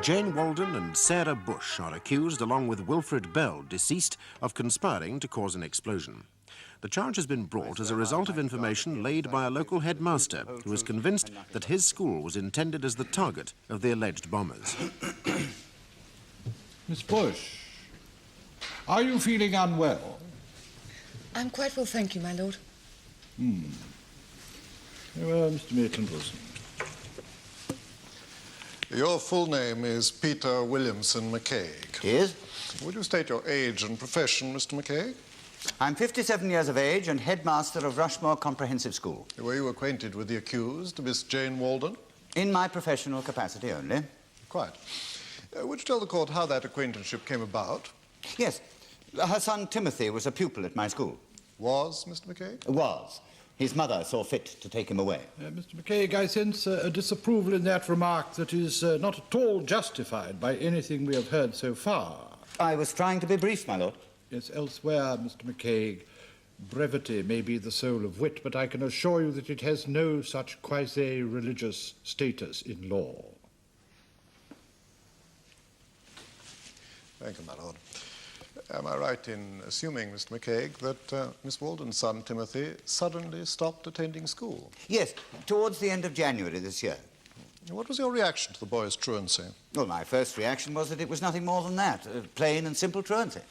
Jane Waldon and Sarah Bush are accused, along with Wilfred Bell, deceased, of conspiring to cause an explosion. The charge has been brought as a result of information laid by a local headmaster who was convinced that his school was intended as the target of the alleged bombers. Miss Bush, are you feeling unwell? I'm quite well, thank you, my lord. Well, Mr. Maitland-Wilson. Your full name is Peter Williamson McCaig. Yes? Would you state your age and profession, Mr. McCaig? I'm 57 years of age and headmaster of Rushmore Comprehensive School. Were you acquainted with the accused, Miss Jane Waldon? In my professional capacity only. Quite. Would you tell the court how that acquaintanceship came about? Yes. Her son Timothy was a pupil at my school. Was, Mr. McCaig? Was. His mother saw fit to take him away. Mr. McCaig, I sense a disapproval in that remark that is not at all justified by anything we have heard so far. I was trying to be brief, my lord. Yes, elsewhere, Mr. McCaig, brevity may be the soul of wit, but I can assure you that it has no such quasi-religious status in law. Thank you, my lord. Am I right in assuming, Mr. McCaig, that Miss Walden's son, Timothy, suddenly stopped attending school? Yes, towards the end of January this year. What was your reaction to the boy's truancy? Well, my first reaction was that it was nothing more than that, plain and simple truancy.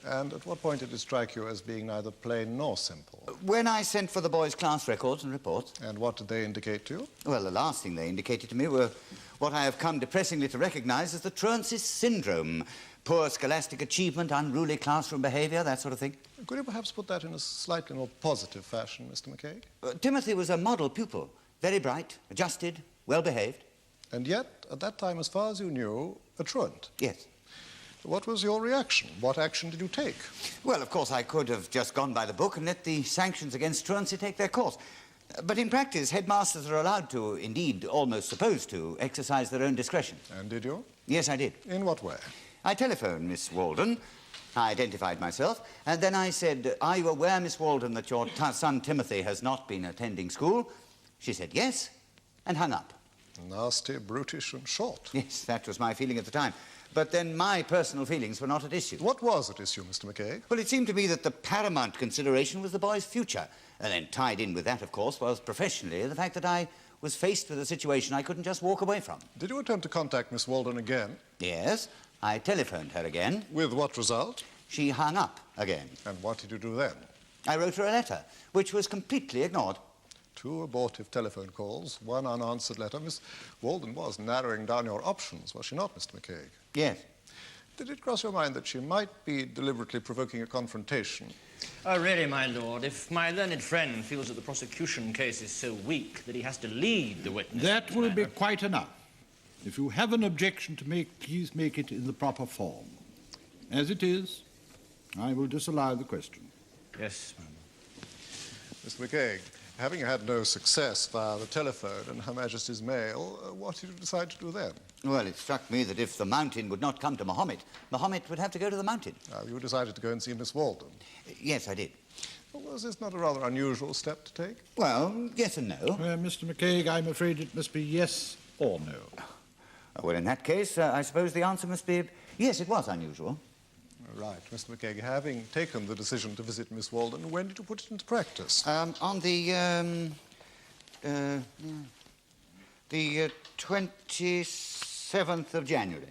And at what point did it strike you as being neither plain nor simple? When I sent for the boys' class records and reports. And what did they indicate to you? Well, the last thing they indicated to me were what I have come depressingly to recognise as the truancy syndrome. Poor scholastic achievement, unruly classroom behaviour, that sort of thing. Could you perhaps put that in a slightly more positive fashion, Mr. McCaig? Timothy was a model pupil, very bright, adjusted, well-behaved. And yet, at that time, as far as you knew, a truant. Yes. What was your reaction? What action did you take? Well, of course, I could have just gone by the book and let the sanctions against truancy take their course. But in practice, headmasters are allowed to, indeed, almost supposed to, exercise their own discretion. And did you? Yes, I did. In what way? I telephoned Miss Walden. I identified myself, and then I said, "Are you aware, Miss Walden, that your son Timothy has not been attending school?" She said yes, and hung up. Nasty, brutish, and short. Yes, that was my feeling at the time. But then my personal feelings were not at issue. What was at issue, Mr. McCaig? Well, it seemed to me that the paramount consideration was the boy's future. And then tied in with that, of course, was professionally the fact that I was faced with a situation I couldn't just walk away from. Did you attempt to contact Miss Walden again? Yes, I telephoned her again. With what result? She hung up again. And what did you do then? I wrote her a letter, which was completely ignored. 2 abortive telephone calls, 1 unanswered letter. Miss Walden was narrowing down your options, was she not, Mr. McCaig? Yes. Did it cross your mind that she might be deliberately provoking a confrontation? Oh, really, my lord, if my learned friend feels that the prosecution case is so weak that he has to lead the witness... That will be quite enough. If you have an objection to make, please make it in the proper form. As it is, I will disallow the question. Yes, ma'am. Mr. McCaig, having had no success via the telephone and Her Majesty's mail, what did you decide to do then? Well, it struck me that if the mountain would not come to Mahomet, Mahomet would have to go to the mountain. You decided to go and see Miss Walden? Yes, I did. Well, was this not a rather unusual step to take? Well, yes and no. Mr. McCaig, I'm afraid it must be yes or no. Well, in that case, I suppose the answer must be yes, it was unusual. Right. Mr. McCaig, having taken the decision to visit Miss Walden, when did you put it into practice? On the 27th of January.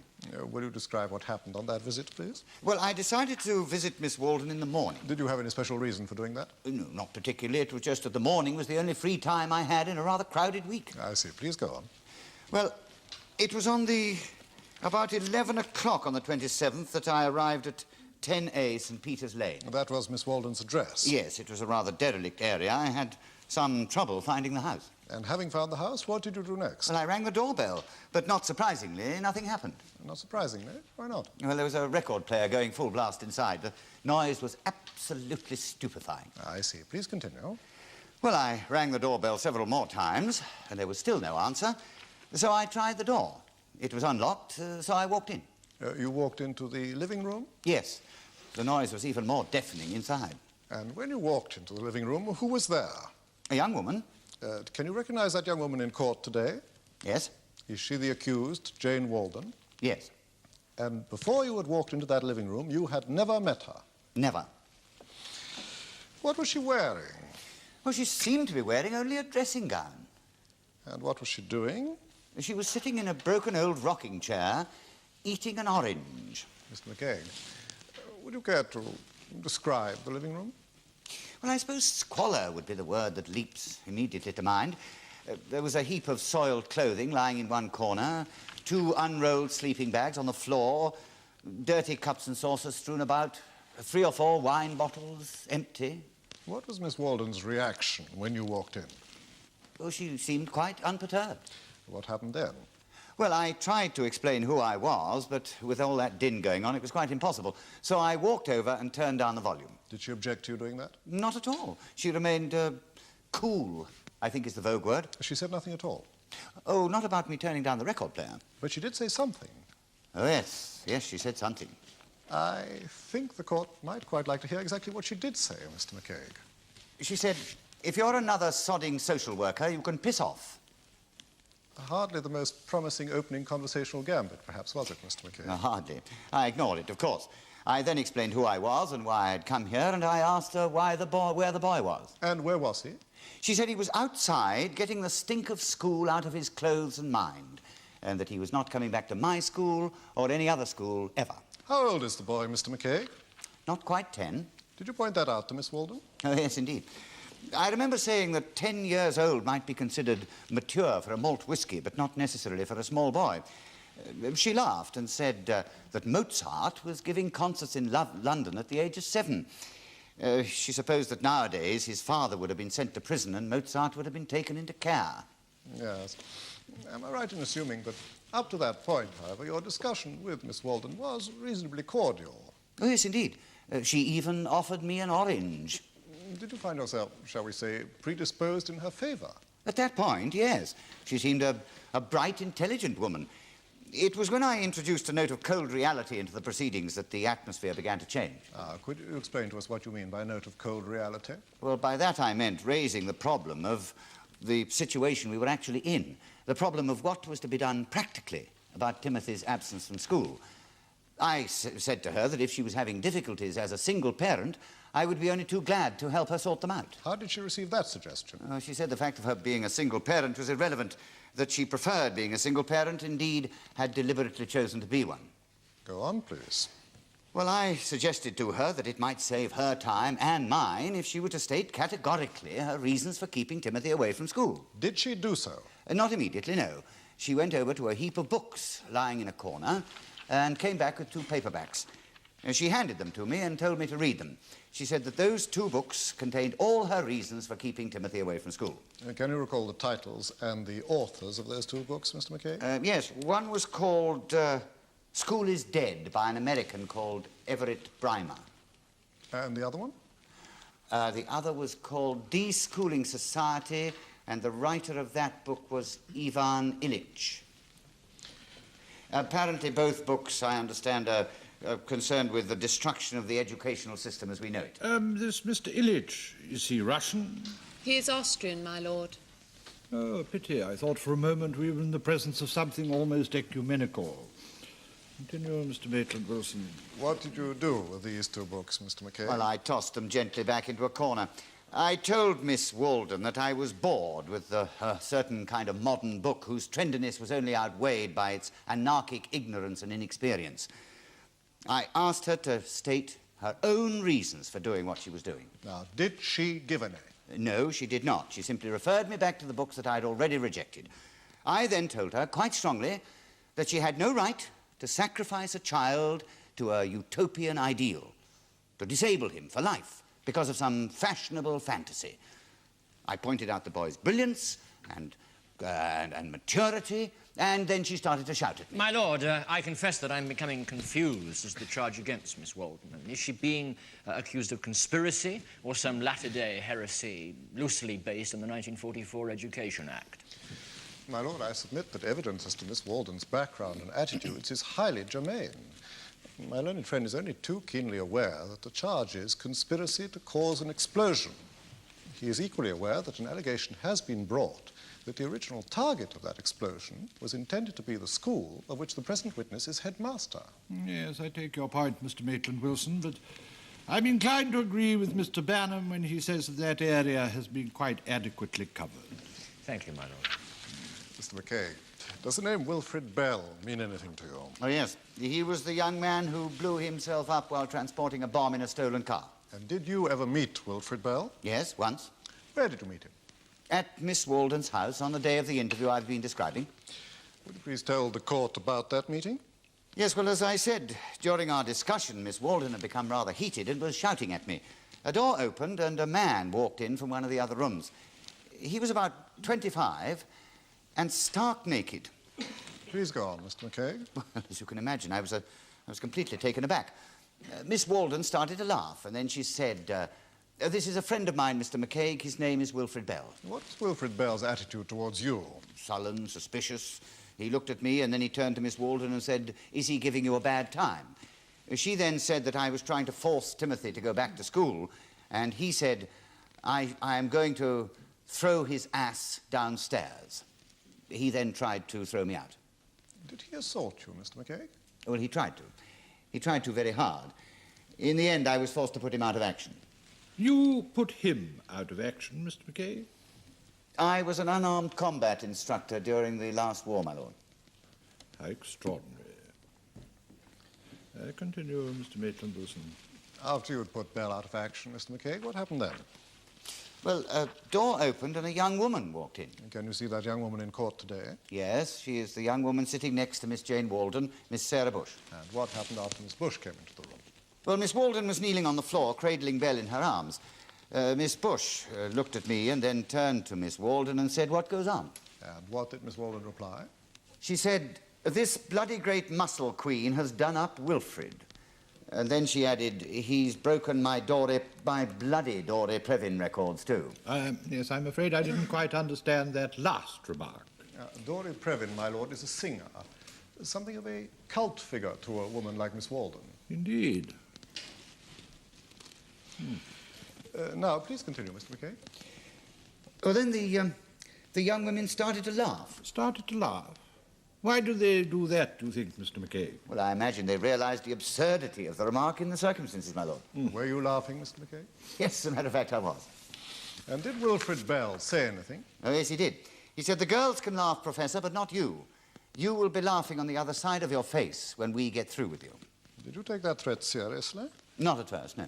Will you describe what happened on that visit, please? Well, I decided to visit Miss Walden in the morning. Did you have any special reason for doing that? No, not particularly. It was just that the morning was the only free time I had in a rather crowded week. I see. Please go on. Well, it was on about 11 o'clock on the 27th that I arrived at 10A St. Peter's Lane. That was Miss Walden's address? Yes, it was a rather derelict area. I had some trouble finding the house. And having found the house, what did you do next? Well, I rang the doorbell, but not surprisingly, nothing happened. Not surprisingly? Why not? Well, there was a record player going full blast inside. The noise was absolutely stupefying. I see. Please continue. Well, I rang the doorbell several more times, and there was still no answer, so I tried the door. It was unlocked, so I walked in. You walked into the living room? Yes. The noise was even more deafening inside. And when you walked into the living room, who was there? A young woman? Can you recognize that young woman in court today? Yes. Is she the accused, Jane Waldon? Yes. And before you had walked into that living room, you had never met her? Never. What was she wearing? Well, she seemed to be wearing only a dressing gown. And what was she doing? She was sitting in a broken old rocking chair, eating an orange. Mr. McCaig, would you care to describe the living room? Well, I suppose squalor would be the word that leaps immediately to mind. There was a heap of soiled clothing lying in one corner, 2 unrolled sleeping bags on the floor, dirty cups and saucers strewn about, 3 or 4 wine bottles empty. What was Miss Waldon's reaction when you walked in? Well, she seemed quite unperturbed. What happened then? Well, I tried to explain who I was, but with all that din going on, it was quite impossible. So I walked over and turned down the volume. Did she object to you doing that? Not at all. She remained cool, I think is the vogue word. She said nothing at all. Oh, not about me turning down the record player. But she did say something. Oh, yes. Yes, she said something. I think the court might quite like to hear exactly what she did say, Mr. McCaig. She said, if you're another sodding social worker, you can piss off. Hardly the most promising opening conversational gambit, perhaps, was it, Mr. McCaig? No, hardly. I ignored it, of course. I then explained who I was and why I'd come here, and I asked her where the boy was. And where was he? She said he was outside getting the stink of school out of his clothes and mind, and that he was not coming back to my school or any other school ever. How old is the boy, Mr. McCaig? Not quite 10. Did you point that out to Miss Waldon? Oh, yes, indeed. I remember saying that 10 years old might be considered mature for a malt whisky, but not necessarily for a small boy. She laughed and said that Mozart was giving concerts in London at the age of 7. She supposed that nowadays his father would have been sent to prison and Mozart would have been taken into care. Yes. Am I right in assuming that up to that point, however, your discussion with Miss Waldon was reasonably cordial? Oh, yes, indeed. She even offered me an orange. Did you find yourself, shall we say, predisposed in her favour? At that point, yes. She seemed a bright, intelligent woman. It was when I introduced a note of cold reality into the proceedings that the atmosphere began to change. Could you explain to us what you mean by a note of cold reality? Well, by that I meant raising the problem of the situation we were actually in, the problem of what was to be done practically about Timothy's absence from school. I said to her that if she was having difficulties as a single parent, I would be only too glad to help her sort them out. How did she receive that suggestion? She said the fact of her being a single parent was irrelevant, that she preferred being a single parent, indeed had deliberately chosen to be one. Go on, please. Well, I suggested to her that it might save her time and mine if she were to state categorically her reasons for keeping Timothy away from school. Did she do so? Not immediately, no. She went over to a heap of books lying in a corner and came back with 2 paperbacks. She handed them to me and told me to read them. She said that those 2 books contained all her reasons for keeping Timothy away from school. Can you recall the titles and the authors of those 2 books, Mr. McCaig? Yes, one was called School is Dead by an American called Everett Brymer. And the other one? The other was called Deschooling Society, and the writer of that book was Ivan Illich. Apparently both books, I understand, are concerned with the destruction of the educational system as we know it. This Mr. Illich, is he Russian? He is Austrian, my lord. Oh, a pity. I thought for a moment we were in the presence of something almost ecumenical. Continue, Mr. Maitland-Wilson. What did you do with these 2 books, Mr. McCaig? Well, I tossed them gently back into a corner. I told Miss Waldon that I was bored with a certain kind of modern book whose trendiness was only outweighed by its anarchic ignorance and inexperience. I asked her to state her own reasons for doing what she was doing. Now, did she give any? No, she did not. She simply referred me back to the books that I'd already rejected. I then told her, quite strongly, that she had no right to sacrifice a child to a utopian ideal, to disable him for life because of some fashionable fantasy. I pointed out the boy's brilliance and maturity, and then she started to shout at me. My lord, I confess that I'm becoming confused as to the charge against Miss Waldon. Is she being accused of conspiracy or some latter-day heresy loosely based on the 1944 Education Act? My lord, I submit that evidence as to Miss Waldon's background and attitudes is highly germane. My learned friend is only too keenly aware that the charge is conspiracy to cause an explosion. He is equally aware that an allegation has been brought that the original target of that explosion was intended to be the school of which the present witness is headmaster. Yes, I take your point, Mr. Maitland-Wilson, but I'm inclined to agree with Mr. Banham when he says that area has been quite adequately covered. Thank you, my lord. Mr. McKay, does the name Wilfred Bell mean anything to you? Oh, yes. He was the young man who blew himself up while transporting a bomb in a stolen car. And did you ever meet Wilfred Bell? Yes, once. Where did you meet him? At Miss Walden's house on the day of the interview I've been describing. Would you please tell the court about that meeting? Yes, well, as I said, during our discussion, Miss Walden had become rather heated and was shouting at me. A door opened and a man walked in from one of the other rooms. He was about 25 and stark naked. Please go on, Mr. McKay. Well, as you can imagine, I was completely taken aback. Miss Walden started to laugh, and then she said, this is a friend of mine, Mr. McKay. His name is Wilfred Bell. What's Wilfred Bell's attitude towards you? Sullen, suspicious. He looked at me, and then he turned to Miss Walden and said, is he giving you a bad time? She then said that I was trying to force Timothy to go back to school, and he said, I am going to throw his ass downstairs. He then tried to throw me out. Did he assault you, Mr. McKay? Well, he tried to. He tried to very hard. In the end, I was forced to put him out of action. You put him out of action, Mr. McKay? I was an unarmed combat instructor during the last war, my lord. How extraordinary. Continue, Mr. Maitland-Wilson. After you had put Bell out of action, Mr. McKay, what happened then? Well, a door opened and a young woman walked in. Can you see that young woman in court today? Yes, she is the young woman sitting next to Miss Jane Walden, Miss Sarah Bush. And what happened after Miss Bush came into the room? Well, Miss Walden was kneeling on the floor, cradling Bell in her arms. Miss Bush looked at me and then turned to Miss Walden and said, what goes on? And what did Miss Walden reply? She said, this bloody great muscle queen has done up Wilfred. And then she added, he's broken my bloody Dory Previn records, too. Yes, I'm afraid I didn't quite understand that last remark. Dory Previn, my lord, is a singer. Something of a cult figure to a woman like Miss Walden. Indeed. Now, please continue, Mr. McKay. Well, then the young women started to laugh. Started to laugh? Why do they do that, do you think, Mr. McKay? Well, I imagine they realized the absurdity of the remark in the circumstances, my lord. Were you laughing, Mr. McKay? Yes, as a matter of fact, I was. And did Wilfred Bell say anything? Oh, yes, he did. He said, the girls can laugh, Professor, but not you. You will be laughing on the other side of your face when we get through with you. Did you take that threat seriously? Not at first, no.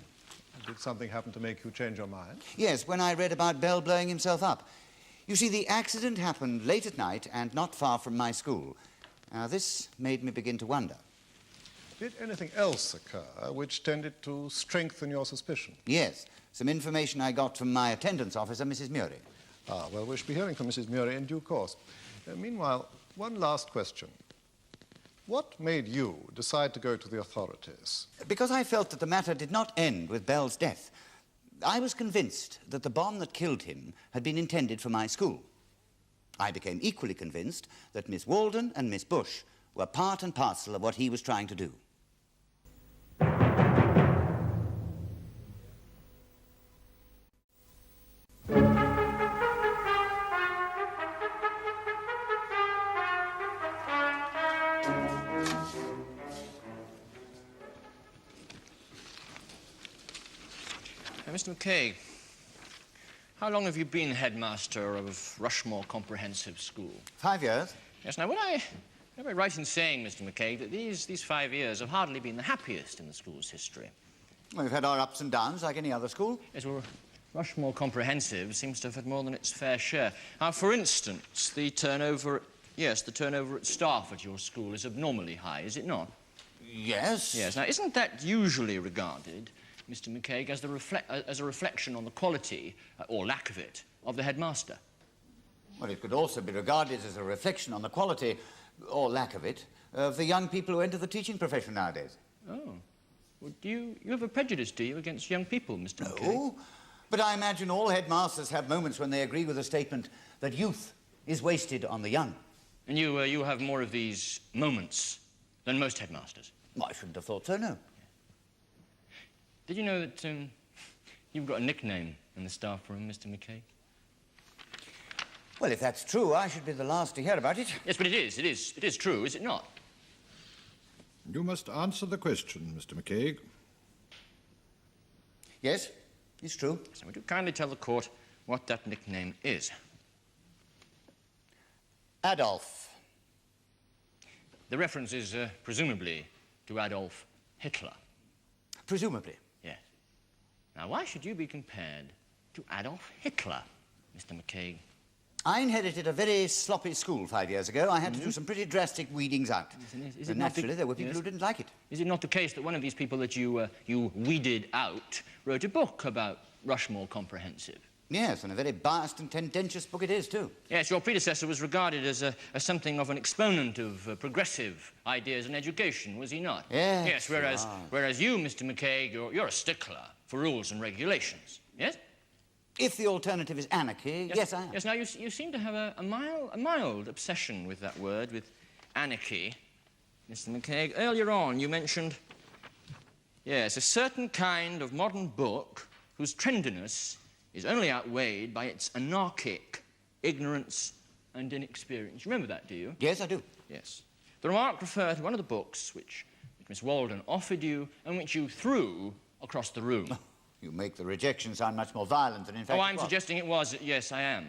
Did something happen to make you change your mind? Yes, when I read about Bell blowing himself up. You see, the accident happened late at night and not far from my school. Now, this made me begin to wonder. Did anything else occur which tended to strengthen your suspicion? Yes, some information I got from my attendance officer, Mrs. Murray. Ah, well, we shall be hearing from Mrs. Murray in due course. Meanwhile, one last question. What made you decide to go to the authorities? Because I felt that the matter did not end with Bell's death. I was convinced that the bomb that killed him had been intended for my school. I became equally convinced that Miss Walden and Miss Bush were part and parcel of what he was trying to do. Mr. McKay, how long have you been headmaster of Rushmore Comprehensive School? 5 years. Yes, now, would I be right in saying, Mr. McKay, that these 5 years have hardly been the happiest in the school's history? Well, we've had our ups and downs, like any other school. Yes, well, Rushmore Comprehensive seems to have had more than its fair share. Now, for instance, the turnover at staff at your school is abnormally high, is it not? Yes. Yes. Now, isn't that usually regarded, Mr. McKay, as a reflection on the quality, or lack of it, of the headmaster? Well, it could also be regarded as a reflection on the quality, or lack of it, of the young people who enter the teaching profession nowadays. Oh. Well, do you have a prejudice, do you, against young people, Mr. McKay? No, but I imagine all headmasters have moments when they agree with the statement that youth is wasted on the young. And you have more of these moments than most headmasters? Well, I shouldn't have thought so, no. Did you know that you've got a nickname in the staff room, Mr. McKay? Well, if that's true, I should be the last to hear about it. Yes, but it is true, is it not? You must answer the question, Mr. McKay. Yes, it's true. So would you kindly tell the court what that nickname is? Adolf. The reference is presumably to Adolf Hitler. Presumably. Yes. Now, why should you be compared to Adolf Hitler, Mr. McKay? I inherited a very sloppy school 5 years ago. I had to do some pretty drastic weedings out. Is And naturally, there were people who didn't like it. Is it not the case that one of these people that you weeded out wrote a book about Rushmore Comprehensive? Yes, and a very biased and tendentious book it is, too. Yes, your predecessor was regarded as something of an exponent of progressive ideas in education, was he not? Yes. Yes, whereas you, Mr. McKay, you're a stickler for rules and regulations, yes? If the alternative is anarchy, yes, I am. Yes, now you seem to have a mild obsession with that word, with anarchy. Mr. McKay, earlier on you mentioned, yes, a certain kind of modern book whose trendiness is only outweighed by its anarchic ignorance and inexperience. You remember that, do you? Yes, I do. Yes. The remark referred to one of the books which Miss Waldon offered you and which you threw across the room. You make the rejection sound much more violent than in fact Oh, I'm it was. suggesting it was. Yes, I am.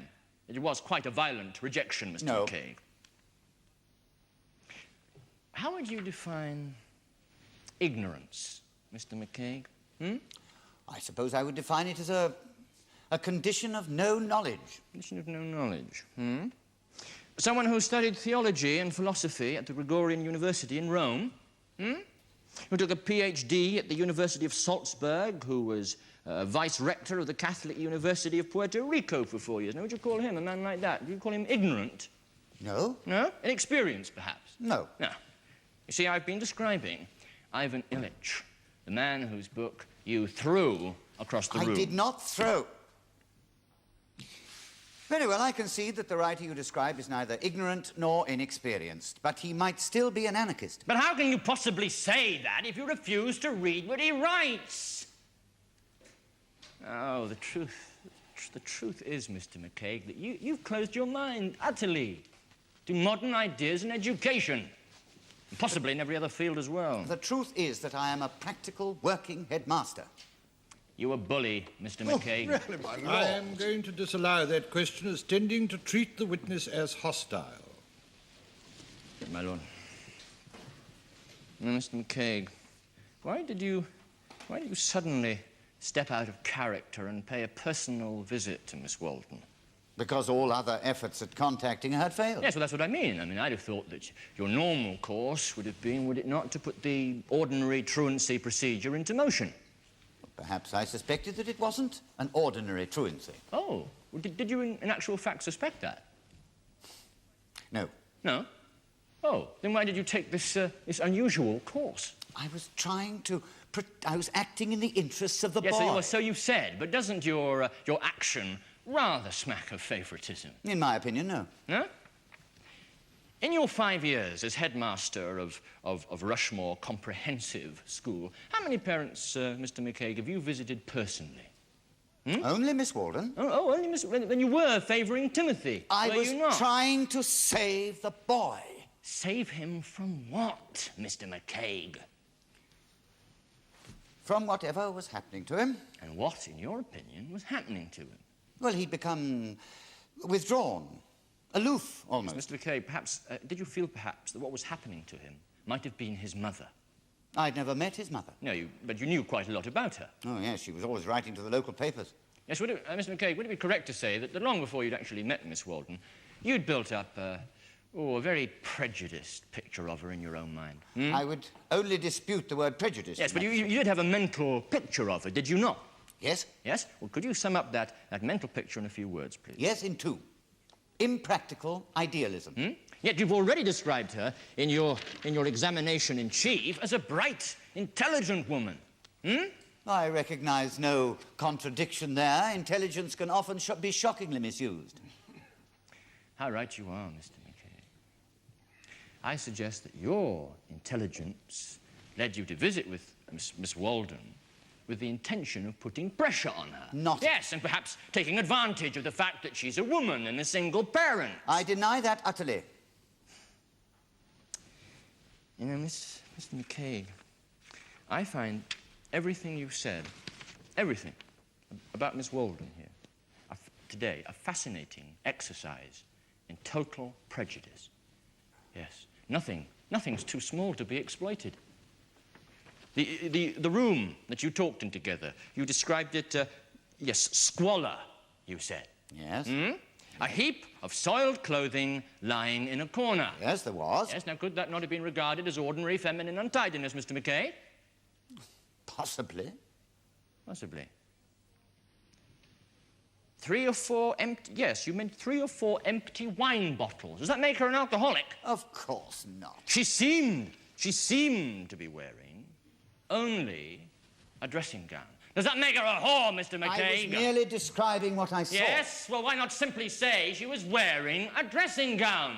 It was quite a violent rejection, Mr. No. McKay. How would you define ignorance, Mr. McKay? I suppose I would define it as a condition of no knowledge. Condition of no knowledge. Someone who studied theology and philosophy at the Gregorian University in Rome, who took a PhD at the University of Salzburg, who was vice-rector of the Catholic University of Puerto Rico for 4 years. Now, would you call him a man like that? Would you call him ignorant? No. No? Inexperienced, perhaps? No. No. You see, I've been describing Ivan Illich, the man whose book you threw across the room. I did not throw. Very well, I concede that the writer you describe is neither ignorant nor inexperienced, but he might still be an anarchist. But how can you possibly say that if you refuse to read what he writes? Oh, the truth is, Mr. McKay, that you've closed your mind utterly to modern ideas in education, and possibly in every other field as well. The truth is that I am a practical working headmaster. You a bully, Mr. McKay. Really, my lord? I am going to disallow that question as tending to treat the witness as hostile. My lord. Now, Mr. McKay, why did you suddenly step out of character and pay a personal visit to Miss Waldon? Because all other efforts at contacting her had failed. Yes, well, that's what I mean. I mean, I'd have thought that your normal course would have been, would it not, to put the ordinary truancy procedure into motion? Perhaps I suspected that it wasn't an ordinary truancy. Oh, well, did you in actual fact suspect that? No. No? Oh, then why did you take this unusual course? I was trying to... I was acting in the interests of the Yes, boy. so you've said, but doesn't your action rather smack of favouritism? In my opinion, no. No? In your 5 years as headmaster of Rushmore Comprehensive School, how many parents, Mr. McKay, have you visited personally? Only Miss Waldon. Oh, only Miss... Then you were favouring Timothy, I were was you not? trying to save the boy. Save him from what, Mr. McKay? From whatever was happening to him. And what, in your opinion, was happening to him? Well, he'd become withdrawn, aloof, almost. Mr. McKay, perhaps, did you feel, perhaps, that what was happening to him might have been his mother? I'd never met his mother. No, but you knew quite a lot about her. Oh, yes, she was always writing to the local papers. Yes, Mr. McKay, would it be correct to say that long before you'd actually met Miss Waldon, you'd built up a very prejudiced picture of her in your own mind? I would only dispute the word prejudice. Yes, but you did have a mental picture of her, did you not? Yes? Yes? Well, could you sum up that mental picture in a few words, please? Yes, in two. Impractical idealism. Yet you've already described her in your examination in chief as a bright, intelligent woman. I recognize no contradiction there. Intelligence can often be shockingly misused. How right you are, Mr. McKay. I suggest that your intelligence led you to visit with Miss Waldon with the intention of putting pressure on her. Not... Yes, and perhaps taking advantage of the fact that she's a woman and a single parent. I deny that utterly. You know, Mr. McCaig, I find everything you said, everything about Miss Waldon here, today, a fascinating exercise in total prejudice. Yes, nothing's too small to be exploited. The room that you talked in together, you described it, yes, squalor, you said. Yes. A heap of soiled clothing lying in a corner. Yes, there was. Yes, now could that not have been regarded as ordinary feminine untidiness, Mr. McCaig? Possibly. Possibly. 3 or 4 empty... Yes, you meant 3 or 4 empty wine bottles. Does that make her an alcoholic? Of course not. She seemed to be wearing only a dressing gown. Does that make her a whore, Mr. McCaig? I was merely describing what I saw. Yes? Well, why not simply say she was wearing a dressing gown?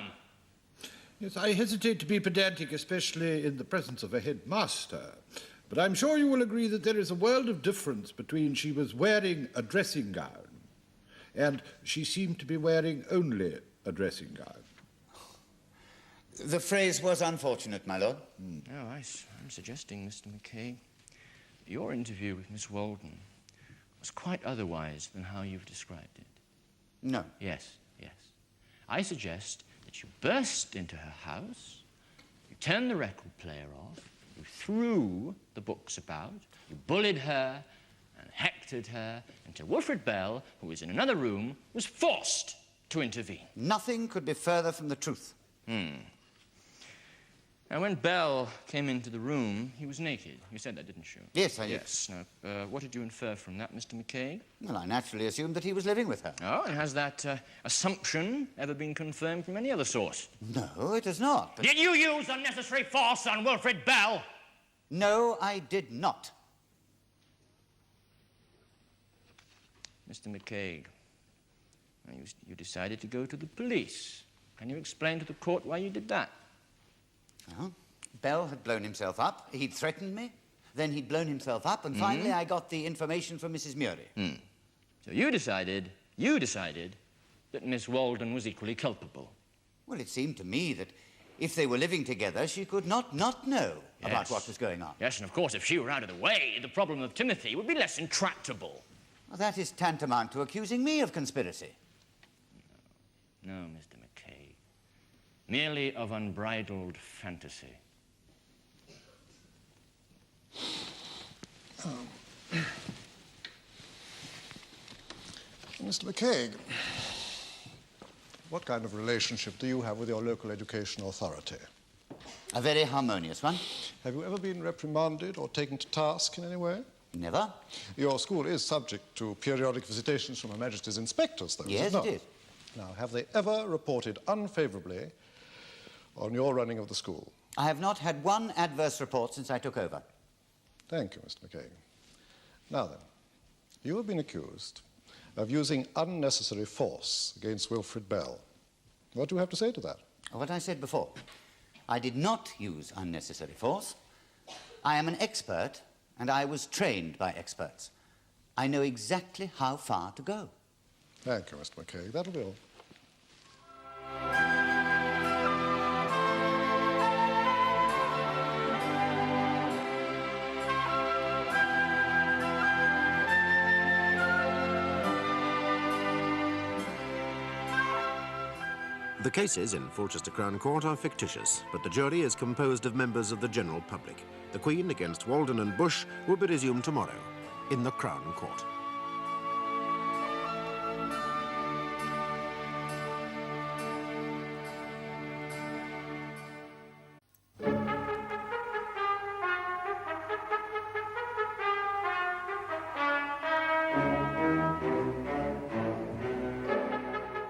Yes, I hesitate to be pedantic, especially in the presence of a headmaster. But I'm sure you will agree that there is a world of difference between she was wearing a dressing gown and she seemed to be wearing only a dressing gown. The phrase was unfortunate, my lord. No, I'm suggesting, Mr. McCaig, your interview with Miss Waldon was quite otherwise than how you've described it. No. Yes. I suggest that you burst into her house, you turned the record player off, you threw the books about, you bullied her and hectored her until Wilfred Bell, who was in another room, was forced to intervene. Nothing could be further from the truth. Now, when Bell came into the room, he was naked. You said that, didn't you? Yes, I did. Yes. Now, what did you infer from that, Mr. McCaig? Well, I naturally assumed that he was living with her. Oh, and has that assumption ever been confirmed from any other source? No, it has not. But... Did you use unnecessary force on Wilfred Bell? No, I did not. Mr. McCaig, you decided to go to the police. Can you explain to the court why you did that? Well, Bell had blown himself up. He'd threatened me. Then he'd blown himself up. And finally, I got the information from Mrs. Murray. So you decided that Miss Waldon was equally culpable. Well, it seemed to me that if they were living together, she could not know about what was going on. Yes, and of course, if she were out of the way, the problem of Timothy would be less intractable. Well, that is tantamount to accusing me of conspiracy. No, Mr. McCaig. Merely of unbridled fantasy. Mr. McCaig, what kind of relationship do you have with your local education authority? A very harmonious one. Have you ever been reprimanded or taken to task in any way? Never. Your school is subject to periodic visitations from Her Majesty's inspectors, though, Yes, is it not? it is. Now, have they ever reported unfavourably on your running of the school? I have not had one adverse report since I took over. Thank you, Mr. McCaig. Now then, you have been accused of using unnecessary force against Wilfred Bell. What do you have to say to that? What I said before. I did not use unnecessary force. I am an expert, and I was trained by experts. I know exactly how far to go. Thank you, Mr. McCaig. That'll be all. The cases in Fulchester Crown Court are fictitious, but the jury is composed of members of the general public. The Queen against Waldon and Bush will be resumed tomorrow in the Crown Court.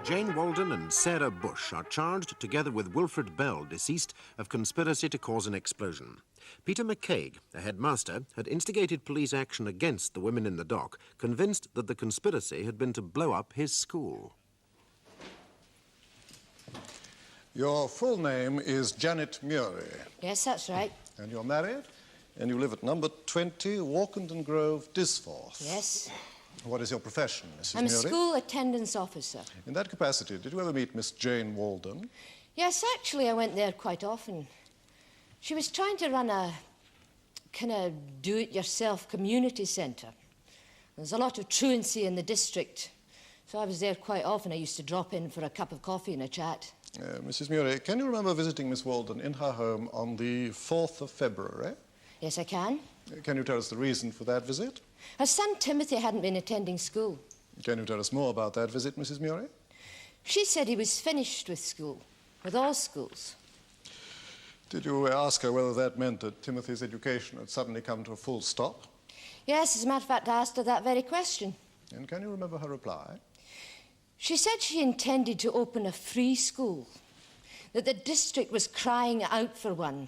Jane Waldon and Sarah Bush are charged, together with Wilfred Bell, deceased, of conspiracy to cause an explosion. Peter McCaig, a headmaster, had instigated police action against the women in the dock, convinced that the conspiracy had been to blow up his school. Your full name is Janet Murray. Yes, that's right. And you're married? And you live at number 20, Walkenden Grove, Disforth. Yes. What is your profession, Mrs. I'm a Murray? school attendance officer. In that capacity, did you ever meet Miss Jane Waldon? Yes, actually, I went there quite often. She was trying to run a kind of do-it-yourself community centre. There's a lot of truancy in the district, so I was there quite often. I used to drop in for a cup of coffee and a chat. Mrs. Murray, can you remember visiting Miss Waldon in her home on the 4th of February? Yes, I can. Can you tell us the reason for that visit? Her son Timothy hadn't been attending school. Can you tell us more about that visit, Mrs. Murray? She said he was finished with school, with all schools. Did you ask her whether that meant that Timothy's education had suddenly come to a full stop? Yes, as a matter of fact, I asked her that very question. And can you remember her reply? She said she intended to open a free school, that the district was crying out for one,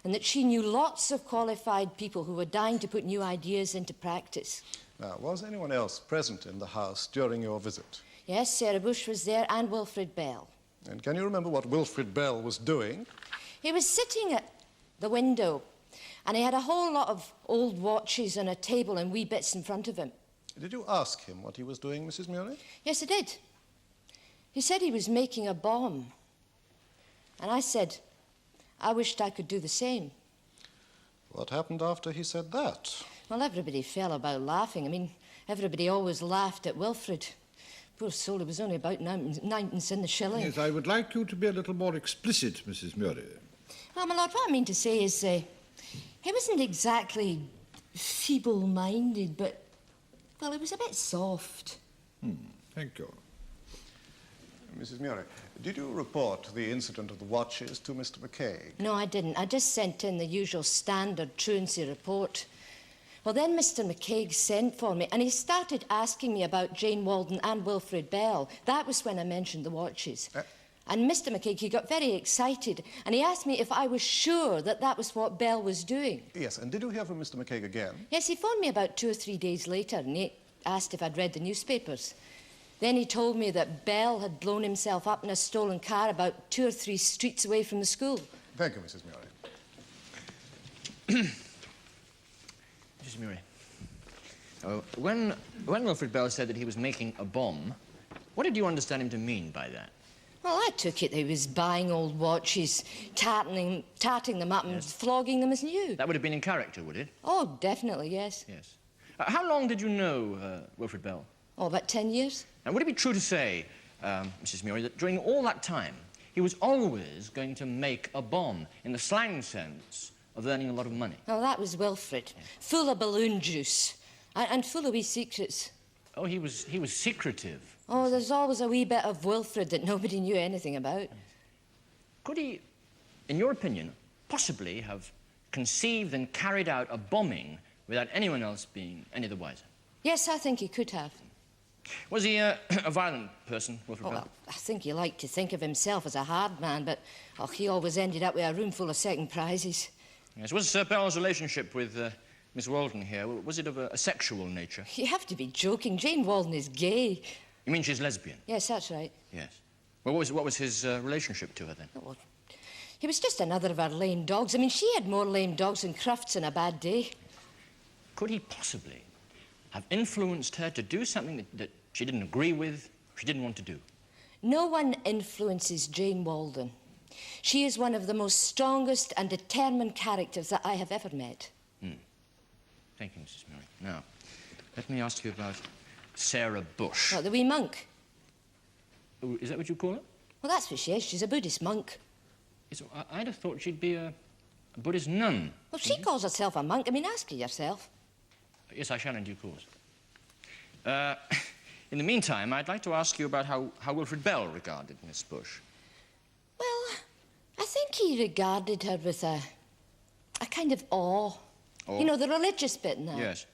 and that she knew lots of qualified people who were dying to put new ideas into practice. Now, was anyone else present in the house during your visit? Yes, Sarah Bush was there and Wilfred Bell. And can you remember what Wilfred Bell was doing? He was sitting at the window, and he had a whole lot of old watches on a table and wee bits in front of him. Did you ask him what he was doing, Mrs. Murray? Yes, I did. He said he was making a bomb. And I said, I wished I could do the same. What happened after he said that? Well, everybody fell about laughing. I mean, everybody always laughed at Wilfred. Poor soul, he was only about ninepence in the shilling. Yes, I would like you to be a little more explicit, Mrs. Murray. Well, my lord, what I mean to say is he wasn't exactly feeble-minded, but, well, he was a bit soft. Thank you. Mrs. Murray, did you report the incident of the watches to Mr. McCaig? No, I didn't. I just sent in the usual standard truancy report. Well, then Mr. McCaig sent for me, and he started asking me about Jane Waldon and Wilfred Bell. That was when I mentioned the watches. And Mr. McCaig, he got very excited, and he asked me if I was sure that that was what Bell was doing. Yes, and did you hear from Mr. McCaig again? Yes, he phoned me about 2 or 3 days later, and he asked if I'd read the newspapers. Then he told me that Bell had blown himself up in a stolen car about 2 or 3 streets away from the school. Thank you, Mrs. Murray. Mrs. Murray, when Wilfred Bell said that he was making a bomb, what did you understand him to mean by that? Well, I took it that he was buying old watches, tarting them up and flogging them as new. That would have been in character, would it? Oh, definitely, yes. Yes. How long did you know Wilfred Bell? Oh, about 10 years. And would it be true to say, Mrs. Murray, that during all that time, he was always going to make a bomb, in the slang sense of earning a lot of money? Oh, that was Wilfred, full of balloon juice and full of wee secrets. Oh, he was secretive. Oh, there's always a wee bit of Wilfred that nobody knew anything about. Could he, in your opinion, possibly have conceived and carried out a bombing without anyone else being any the wiser? Yes, I think he could have. Was he a violent person, Wilfred Bell? Well, I think he liked to think of himself as a hard man, but he always ended up with a room full of second prizes. Yes. Was Sir Bell's relationship with Miss Waldon here, was it of a sexual nature? You have to be joking. Jane Waldon is gay. You mean she's lesbian? Yes, that's right. Yes. Well, what was his relationship to her then? Oh, he was just another of our lame dogs. I mean, she had more lame dogs than Crufts on a bad day. Could he possibly have influenced her to do something that she didn't agree with, she didn't want to do? No one influences Jane Waldon. She is one of the most strongest and determined characters that I have ever met. Thank you, Mrs. Murray. Now, let me ask you about Sarah Bush. What, the wee monk? Oh, is that what you call her? Well, that's what she is. She's a Buddhist monk. Yes, I'd have thought she'd be a Buddhist nun. Well, she calls herself a monk. I mean, ask her yourself. Yes, I shall in due course. In the meantime, I'd like to ask you about how Wilfred Bell regarded Miss Bush. Well, I think he regarded her with a kind of awe. Oh. You know, the religious bit in that. Yes.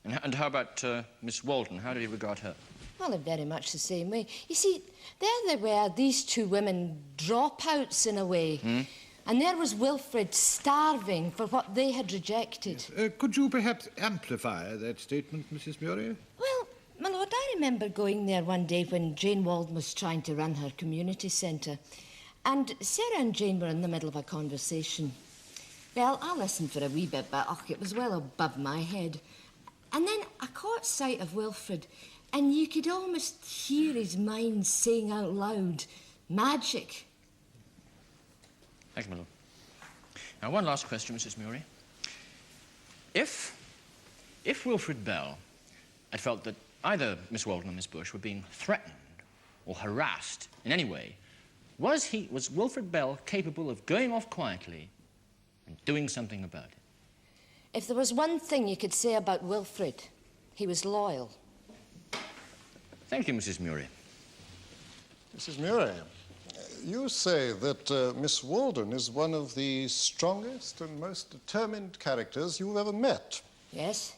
And how about Miss Waldon? How did he regard her? Well, in very much the same way. You see, there they were, these two women, dropouts in a way. And there was Wilfred starving for what they had rejected. Could you perhaps amplify that statement, Mrs. Murray? Well, my lord, I remember going there one day when Jane Waldon was trying to run her community centre. And Sarah and Jane were in the middle of a conversation. Well, I listened for a wee bit, but it was well above my head. And then I caught sight of Wilfred, and you could almost hear his mind saying out loud, magic. Thank you, my lord. Now, one last question, Mrs. Murray. If Wilfred Bell had felt that either Miss Waldon or Miss Bush were being threatened or harassed in any way, was Wilfred Bell capable of going off quietly and doing something about it? If there was one thing you could say about Wilfred, he was loyal. Thank you, Mrs. Murray. Mrs. Murray, you say that Miss Waldon is one of the strongest and most determined characters you've ever met. Yes?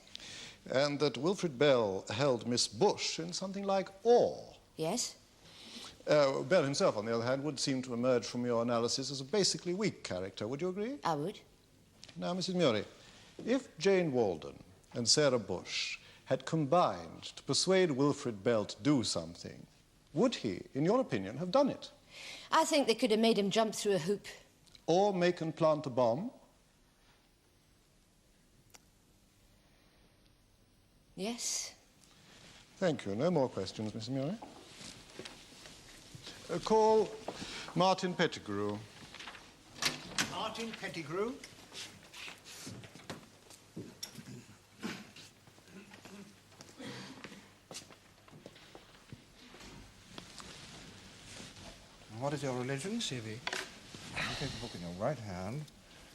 And that Wilfred Bell held Miss Bush in something like awe. Yes? Bell himself, on the other hand, would seem to emerge from your analysis as a basically weak character. Would you agree? I would. Now, Mrs. Murray, if Jane Waldon and Sarah Bush had combined to persuade Wilfred Bell to do something, would he, in your opinion, have done it? I think they could have made him jump through a hoop. Or make and plant a bomb? Yes. Thank you. No more questions, Mrs. Murray. Call Martin Pettigrew. Martin Pettigrew. What is your religion, C.V.? You take the book in your right hand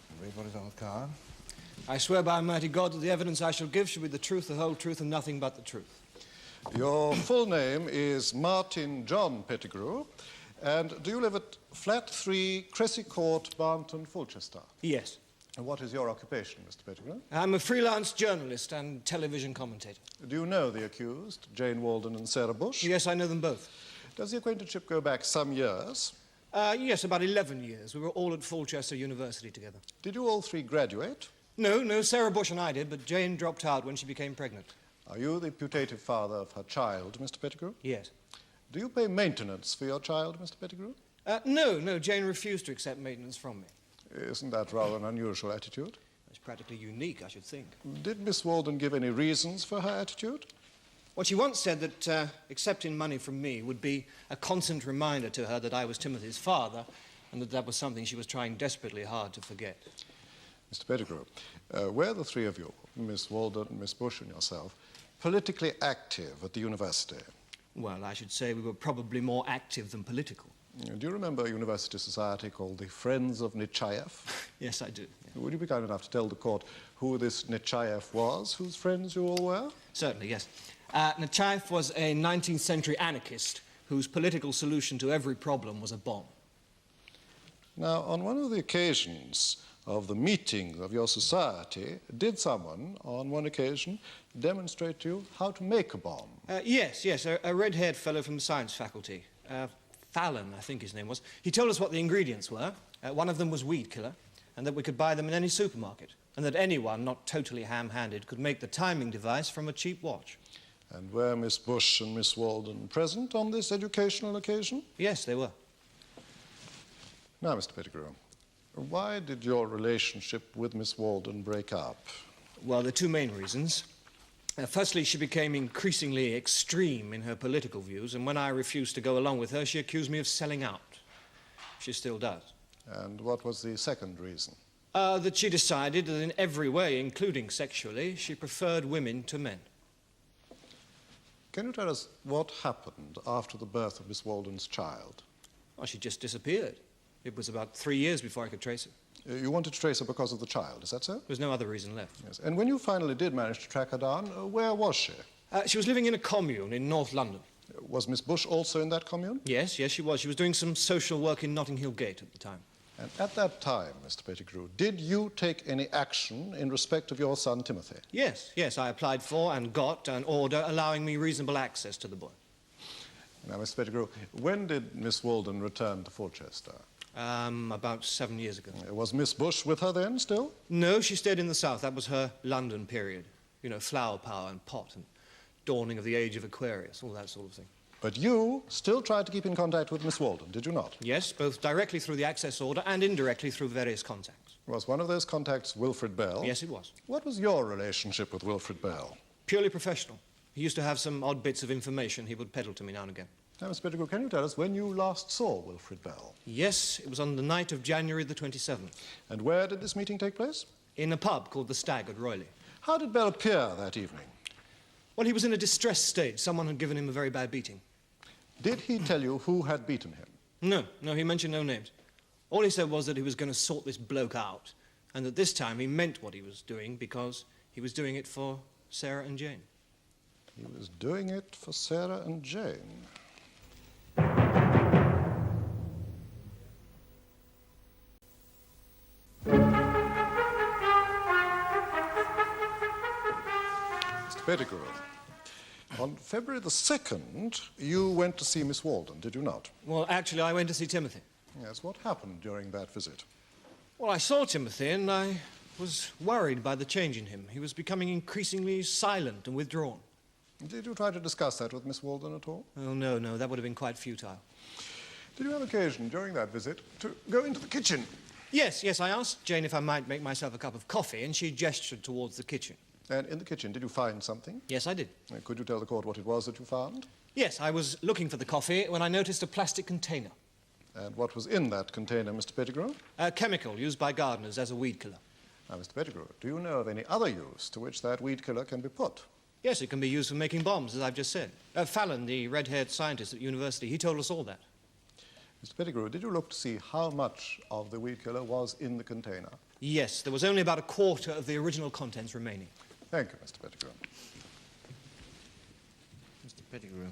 and read what is on the card. I swear by Almighty God that the evidence I shall give shall be the truth, the whole truth, and nothing but the truth. Your full name is Martin John Pettigrew, and do you live at Flat 3, Cressy Court, Barnton, Fulchester? Yes. And what is your occupation, Mr. Pettigrew? I'm a freelance journalist and television commentator. Do you know the accused, Jane Waldon and Sarah Bush? Yes, I know them both. Does the acquaintanceship go back some years? Yes, about 11 years. We were all at Fulchester University together. Did you all three graduate? No, Sarah Bush and I did, but Jane dropped out when she became pregnant. Are you the putative father of her child, Mr. Pettigrew? Yes. Do you pay maintenance for your child, Mr. Pettigrew? No, Jane refused to accept maintenance from me. Isn't that rather an unusual attitude? It's practically unique, I should think. Did Miss Waldon give any reasons for her attitude? Well, she once said that accepting money from me would be a constant reminder to her that I was Timothy's father, and that was something she was trying desperately hard to forget. Mr. Pettigrew, were the three of you, Miss Waldon, Miss Bush and yourself, politically active at the university? Well, I should say we were probably more active than political. Do you remember a university society called the Friends of Nechayev? Yes, I do. Yeah. Would you be kind enough to tell the court who this Nechayev was, whose friends you all were? Certainly, yes. Nechayev was a 19th century anarchist whose political solution to every problem was a bomb. Now, on one of the occasions of the meetings of your society, did someone, on one occasion, demonstrate to you how to make a bomb? Yes, a red-haired fellow from the science faculty. Fallon, I think his name was. He told us what the ingredients were. One of them was weed killer, and that we could buy them in any supermarket, and that anyone not totally ham-handed could make the timing device from a cheap watch. And were Miss Bush and Miss Waldon present on this educational occasion? Yes, they were. Now, Mr. Pettigrew, why did your relationship with Miss Waldon break up? Well, there are two main reasons. Firstly, she became increasingly extreme in her political views, and when I refused to go along with her, she accused me of selling out. She still does. And what was the second reason? That she decided that in every way, including sexually, she preferred women to men. Can you tell us what happened after the birth of Miss Waldon's child? Well, she just disappeared. It was about 3 years before I could trace her. You wanted to trace her because of the child, is that so? There was no other reason left. Yes. And when you finally did manage to track her down, where was she? She was living in a commune in North London. Was Miss Bush also in that commune? Yes, she was. She was doing some social work in Notting Hill Gate at the time. And at that time, Mr. Pettigrew, did you take any action in respect of your son, Timothy? Yes, I applied for and got an order allowing me reasonable access to the boy. Now, Mr. Pettigrew, when did Miss Waldon return to Fulchester? About 7 years ago. Was Miss Bush with her then, still? No, she stayed in the south. That was her London period. You know, flower power and pot and dawning of the age of Aquarius, all that sort of thing. But you still tried to keep in contact with Miss Waldon, did you not? Yes, both directly through the access order and indirectly through various contacts. Was one of those contacts Wilfred Bell? Yes, it was. What was your relationship with Wilfred Bell? Purely professional. He used to have some odd bits of information he would peddle to me now and again. Now, Miss Pettigrew, can you tell us when you last saw Wilfred Bell? Yes, it was on the night of January the 27th. And where did this meeting take place? In a pub called The Stag at Royley. How did Bell appear that evening? Well, he was in a distressed state. Someone had given him a very bad beating. Did he tell you who had beaten him? No, he mentioned no names. All he said was that he was going to sort this bloke out, and that this time he meant what he was doing because he was doing it for Sarah and Jane. He was doing it for Sarah and Jane. Mr. Pettigrew, on February the 2nd, you went to see Miss Waldon, did you not? Well, actually, I went to see Timothy. Yes, what happened during that visit? Well, I saw Timothy, and I was worried by the change in him. He was becoming increasingly silent and withdrawn. Did you try to discuss that with Miss Waldon at all? Oh, no, that would have been quite futile. Did you have occasion during that visit to go into the kitchen? Yes, I asked Jane if I might make myself a cup of coffee, and she gestured towards the kitchen. And in the kitchen, did you find something? Yes, I did. Could you tell the court what it was that you found? Yes, I was looking for the coffee when I noticed a plastic container. And what was in that container, Mr. Pettigrew? A chemical used by gardeners as a weed killer. Now, Mr. Pettigrew, do you know of any other use to which that weed killer can be put? Yes, it can be used for making bombs, as I've just said. Fallon, the red-haired scientist at university, he told us all that. Mr. Pettigrew, did you look to see how much of the weed killer was in the container? Yes, there was only about a quarter of the original contents remaining. Thank you, Mr. Pettigrew. Mr. Pettigrew,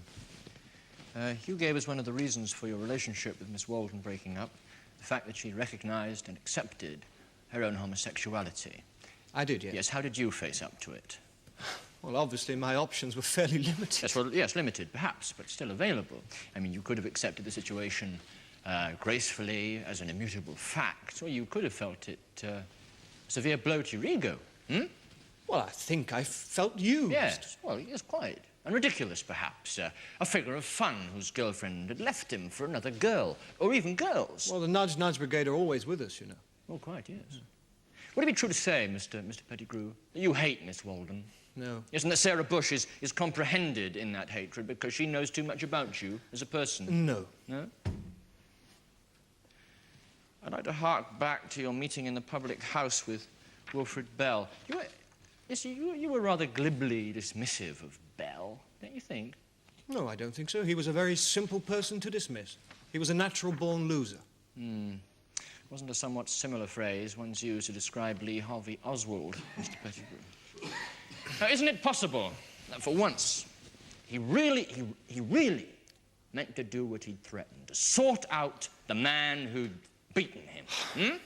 you gave us one of the reasons for your relationship with Miss Waldon breaking up, the fact that she recognized and accepted her own homosexuality. I did, yes. Yes, how did you face up to it? Well, obviously, my options were fairly limited. Yes, limited, perhaps, but still available. I mean, you could have accepted the situation gracefully as an immutable fact, or you could have felt it a severe blow to your ego. Well, I think I felt used. Yes, quite. And ridiculous, perhaps. A figure of fun whose girlfriend had left him for another girl, or even girls. Well, the nudge brigade are always with us, you know. Oh, quite, yes. Would it be true to say, Mr. Pettigrew, that you hate Miss Waldon? No. Yes, and that Sarah Bush is comprehended in that hatred because she knows too much about you as a person? No. No? I'd like to hark back to your meeting in the public house with Wilfred Bell. You were rather glibly dismissive of Bell, don't you think? No, I don't think so. He was a very simple person to dismiss. He was a natural-born loser. Wasn't a somewhat similar phrase once used to describe Lee Harvey Oswald, Mr. Pettigrew? Now, isn't it possible that for once he really meant to do what he'd threatened, to sort out the man who'd beaten him?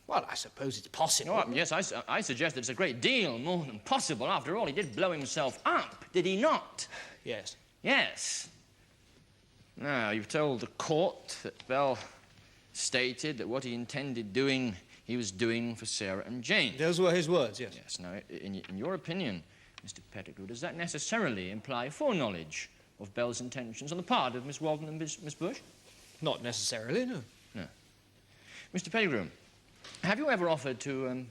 Well, I suppose it's possible. Oh, yes, I suggest that it's a great deal more than possible. After all, he did blow himself up, did he not? Yes. Yes. Now, you've told the court that Bell stated that what he intended doing, he was doing for Sarah and Jane. Those were his words, yes. Yes. Now, in your opinion, Mr. Pettigrew, does that necessarily imply foreknowledge of Bell's intentions on the part of Miss Waldon and Miss Bush? Not necessarily, no. No. Mr. Pettigrew, have you ever offered to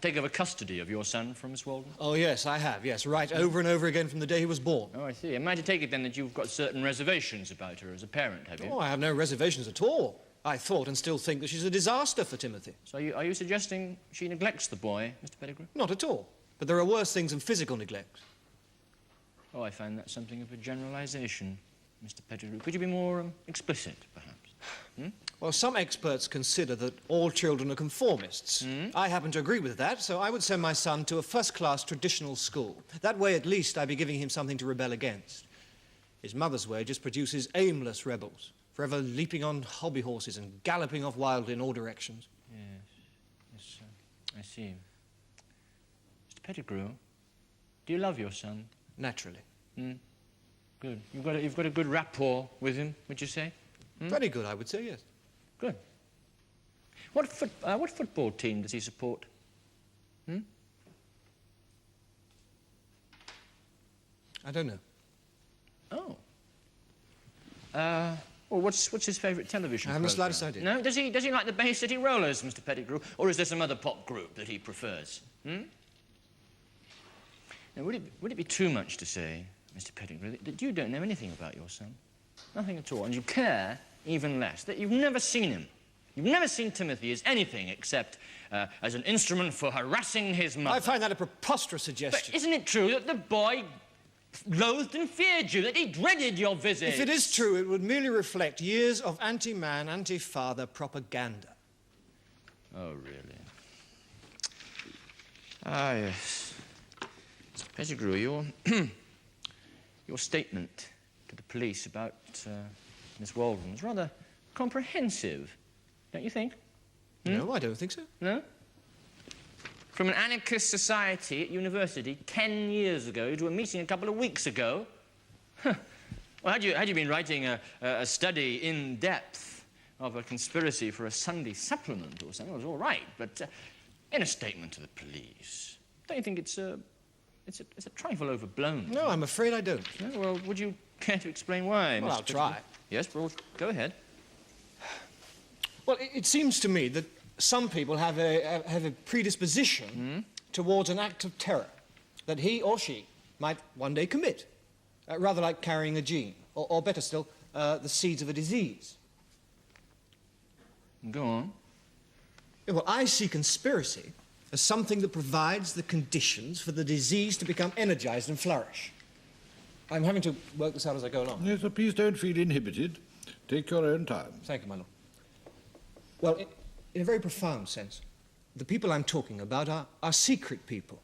take over custody of your son from Miss Waldon? Oh, yes, I have, yes. Right, over and over again from the day he was born. Oh, I see. Am I to take it, then, that you've got certain reservations about her as a parent, have you? Oh, I have no reservations at all. I thought and still think that she's a disaster for Timothy. So are you suggesting she neglects the boy, Mr. Pettigrew? Not at all. But there are worse things than physical neglect. Oh, I find that something of a generalization, Mr. Pettigrew. Could you be more explicit, perhaps? Well, some experts consider that all children are conformists. I happen to agree with that, so I would send my son to a first-class traditional school. That way, at least, I'd be giving him something to rebel against. His mother's way just produces aimless rebels, forever leaping on hobby horses and galloping off wildly in all directions. Yes, I see. Mr. Pettigrew, do you love your son? Naturally. Good. You've got a good rapport with him, would you say? Very good, I would say, yes. Good. What football team does he support? I don't know. Oh. Well, what's his favourite television I haven't the programme? slightest idea. No? Does he like the Bay City Rollers, Mr. Pettigrew? Or is there some other pop group that he prefers? Now, would it be too much to say, Mr. Pettigrew, that you don't know anything about your son? Nothing at all. And you care even less. That you've never seen him. You've never seen Timothy as anything except as an instrument for harassing his mother. I find that a preposterous suggestion. But isn't it true that the boy loathed and feared you, that he dreaded your visits? If it is true, it would merely reflect years of anti-man, anti-father propaganda. Oh, really? Ah, yes. Mr. Pettigrew, your statement to the police about Miss Waldon was rather comprehensive, don't you think? No, I don't think so. No? From an anarchist society at university 10 years ago to a meeting a couple of weeks ago. Huh. Well, had you been writing a study in depth of a conspiracy for a Sunday supplement or something, it was all right. But in a statement to the police, don't you think it's a trifle overblown? No, I'm afraid I don't. No? Well, would you care to explain why, Well, Mr. I'll try. Pettigrew? Yes, well, go ahead. Well, it seems to me that some people have a predisposition towards an act of terror that he or she might one day commit, rather like carrying a gene, or better still, the seeds of a disease. Go on. Yeah, well, I see conspiracy as something that provides the conditions for the disease to become energized and flourish. I'm having to work this out as I go along. Yes, so please don't feel inhibited. Take your own time. Thank you, my lord. Well, in a very profound sense, the people I'm talking about are secret people.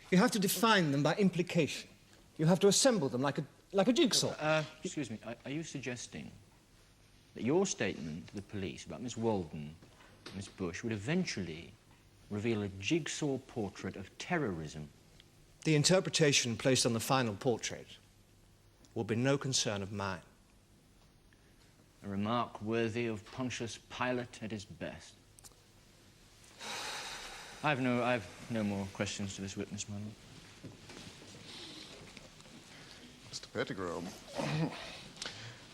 You have to define them by implication. You have to assemble them like a jigsaw. Excuse me, are you suggesting that your statement to the police about Miss Waldon and Miss Bush would eventually reveal a jigsaw portrait of terrorism? The interpretation placed on the final portrait will be no concern of mine. A remark worthy of Pontius Pilate at his best. I've no more questions to this witness, my lord. Mr. Pettigrew,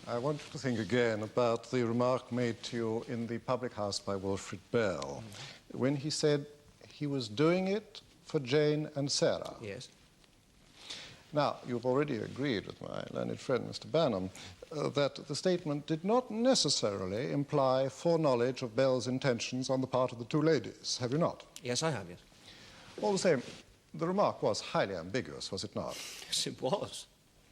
I want you to think again about the remark made to you in the public house by Wilfred Bell, when he said he was doing it for Jane and Sarah. Yes. Now, you've already agreed with my learned friend, Mr. Banham, that the statement did not necessarily imply foreknowledge of Bell's intentions on the part of the two ladies, have you not? Yes, I have, yes. All the same, the remark was highly ambiguous, was it not? Yes, it was.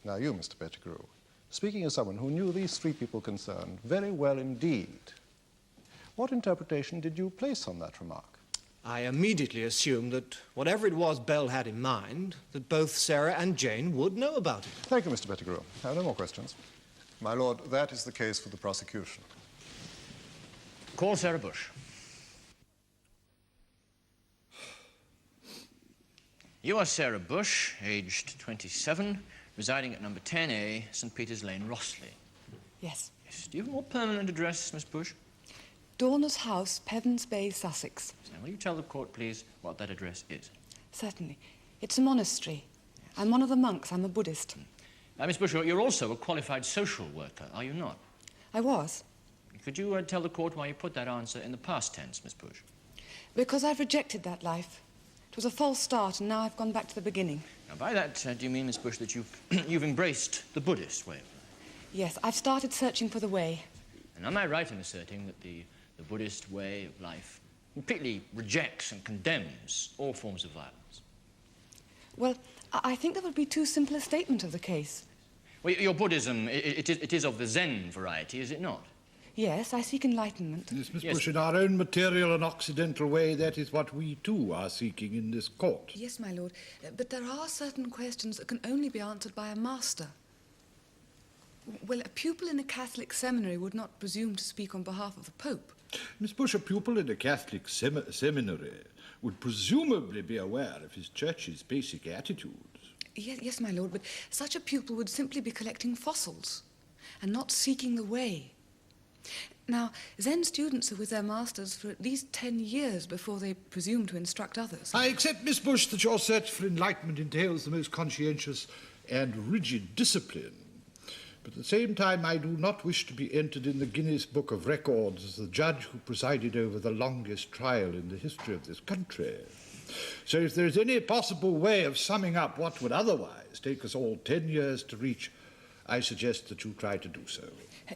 Now, you, Mr. Pettigrew, speaking as someone who knew these three people concerned very well indeed, what interpretation did you place on that remark? I immediately assumed that whatever it was Bell had in mind, that both Sarah and Jane would know about it. Thank you, Mr. Pettigrew. I have no more questions. My lord, that is the case for the prosecution. Call Sarah Bush. You are Sarah Bush, aged 27, residing at number 10A, St. Peter's Lane, Rossley. Yes. Yes. Do you have a more permanent address, Miss Bush? Dorner's House, Pevens Bay, Sussex. Now, will you tell the court, please, what that address is? Certainly. It's a monastery. I'm one of the monks. I'm a Buddhist. Miss Bush, you're also a qualified social worker, are you not? I was. Could you tell the court why you put that answer in the past tense, Miss Bush? Because I've rejected that life. It was a false start, and now I've gone back to the beginning. Now, by that, do you mean, Miss Bush, that you've embraced the Buddhist way of life? Yes, I've started searching for the way. And am I right in asserting that the Buddhist way of life completely rejects and condemns all forms of violence? Well, I think that would be too simple a statement of the case. Well, your Buddhism, it is of the Zen variety, is it not? Yes, I seek enlightenment. Yes, Miss Bush, in our own material and occidental way, that is what we too are seeking in this court. Yes, my lord, but there are certain questions that can only be answered by a master. Well, a pupil in a Catholic seminary would not presume to speak on behalf of the Pope. Miss Bush, a pupil in a Catholic seminary would presumably be aware of his church's basic attitudes. Yes, my lord, but such a pupil would simply be collecting fossils and not seeking the way. Now, Zen students are with their masters for at least 10 years before they presume to instruct others. I accept, Miss Bush, that your search for enlightenment entails the most conscientious and rigid discipline. But at the same time, I do not wish to be entered in the Guinness Book of Records as the judge who presided over the longest trial in the history of this country. So if there is any possible way of summing up what would otherwise take us all 10 years to reach, I suggest that you try to do so.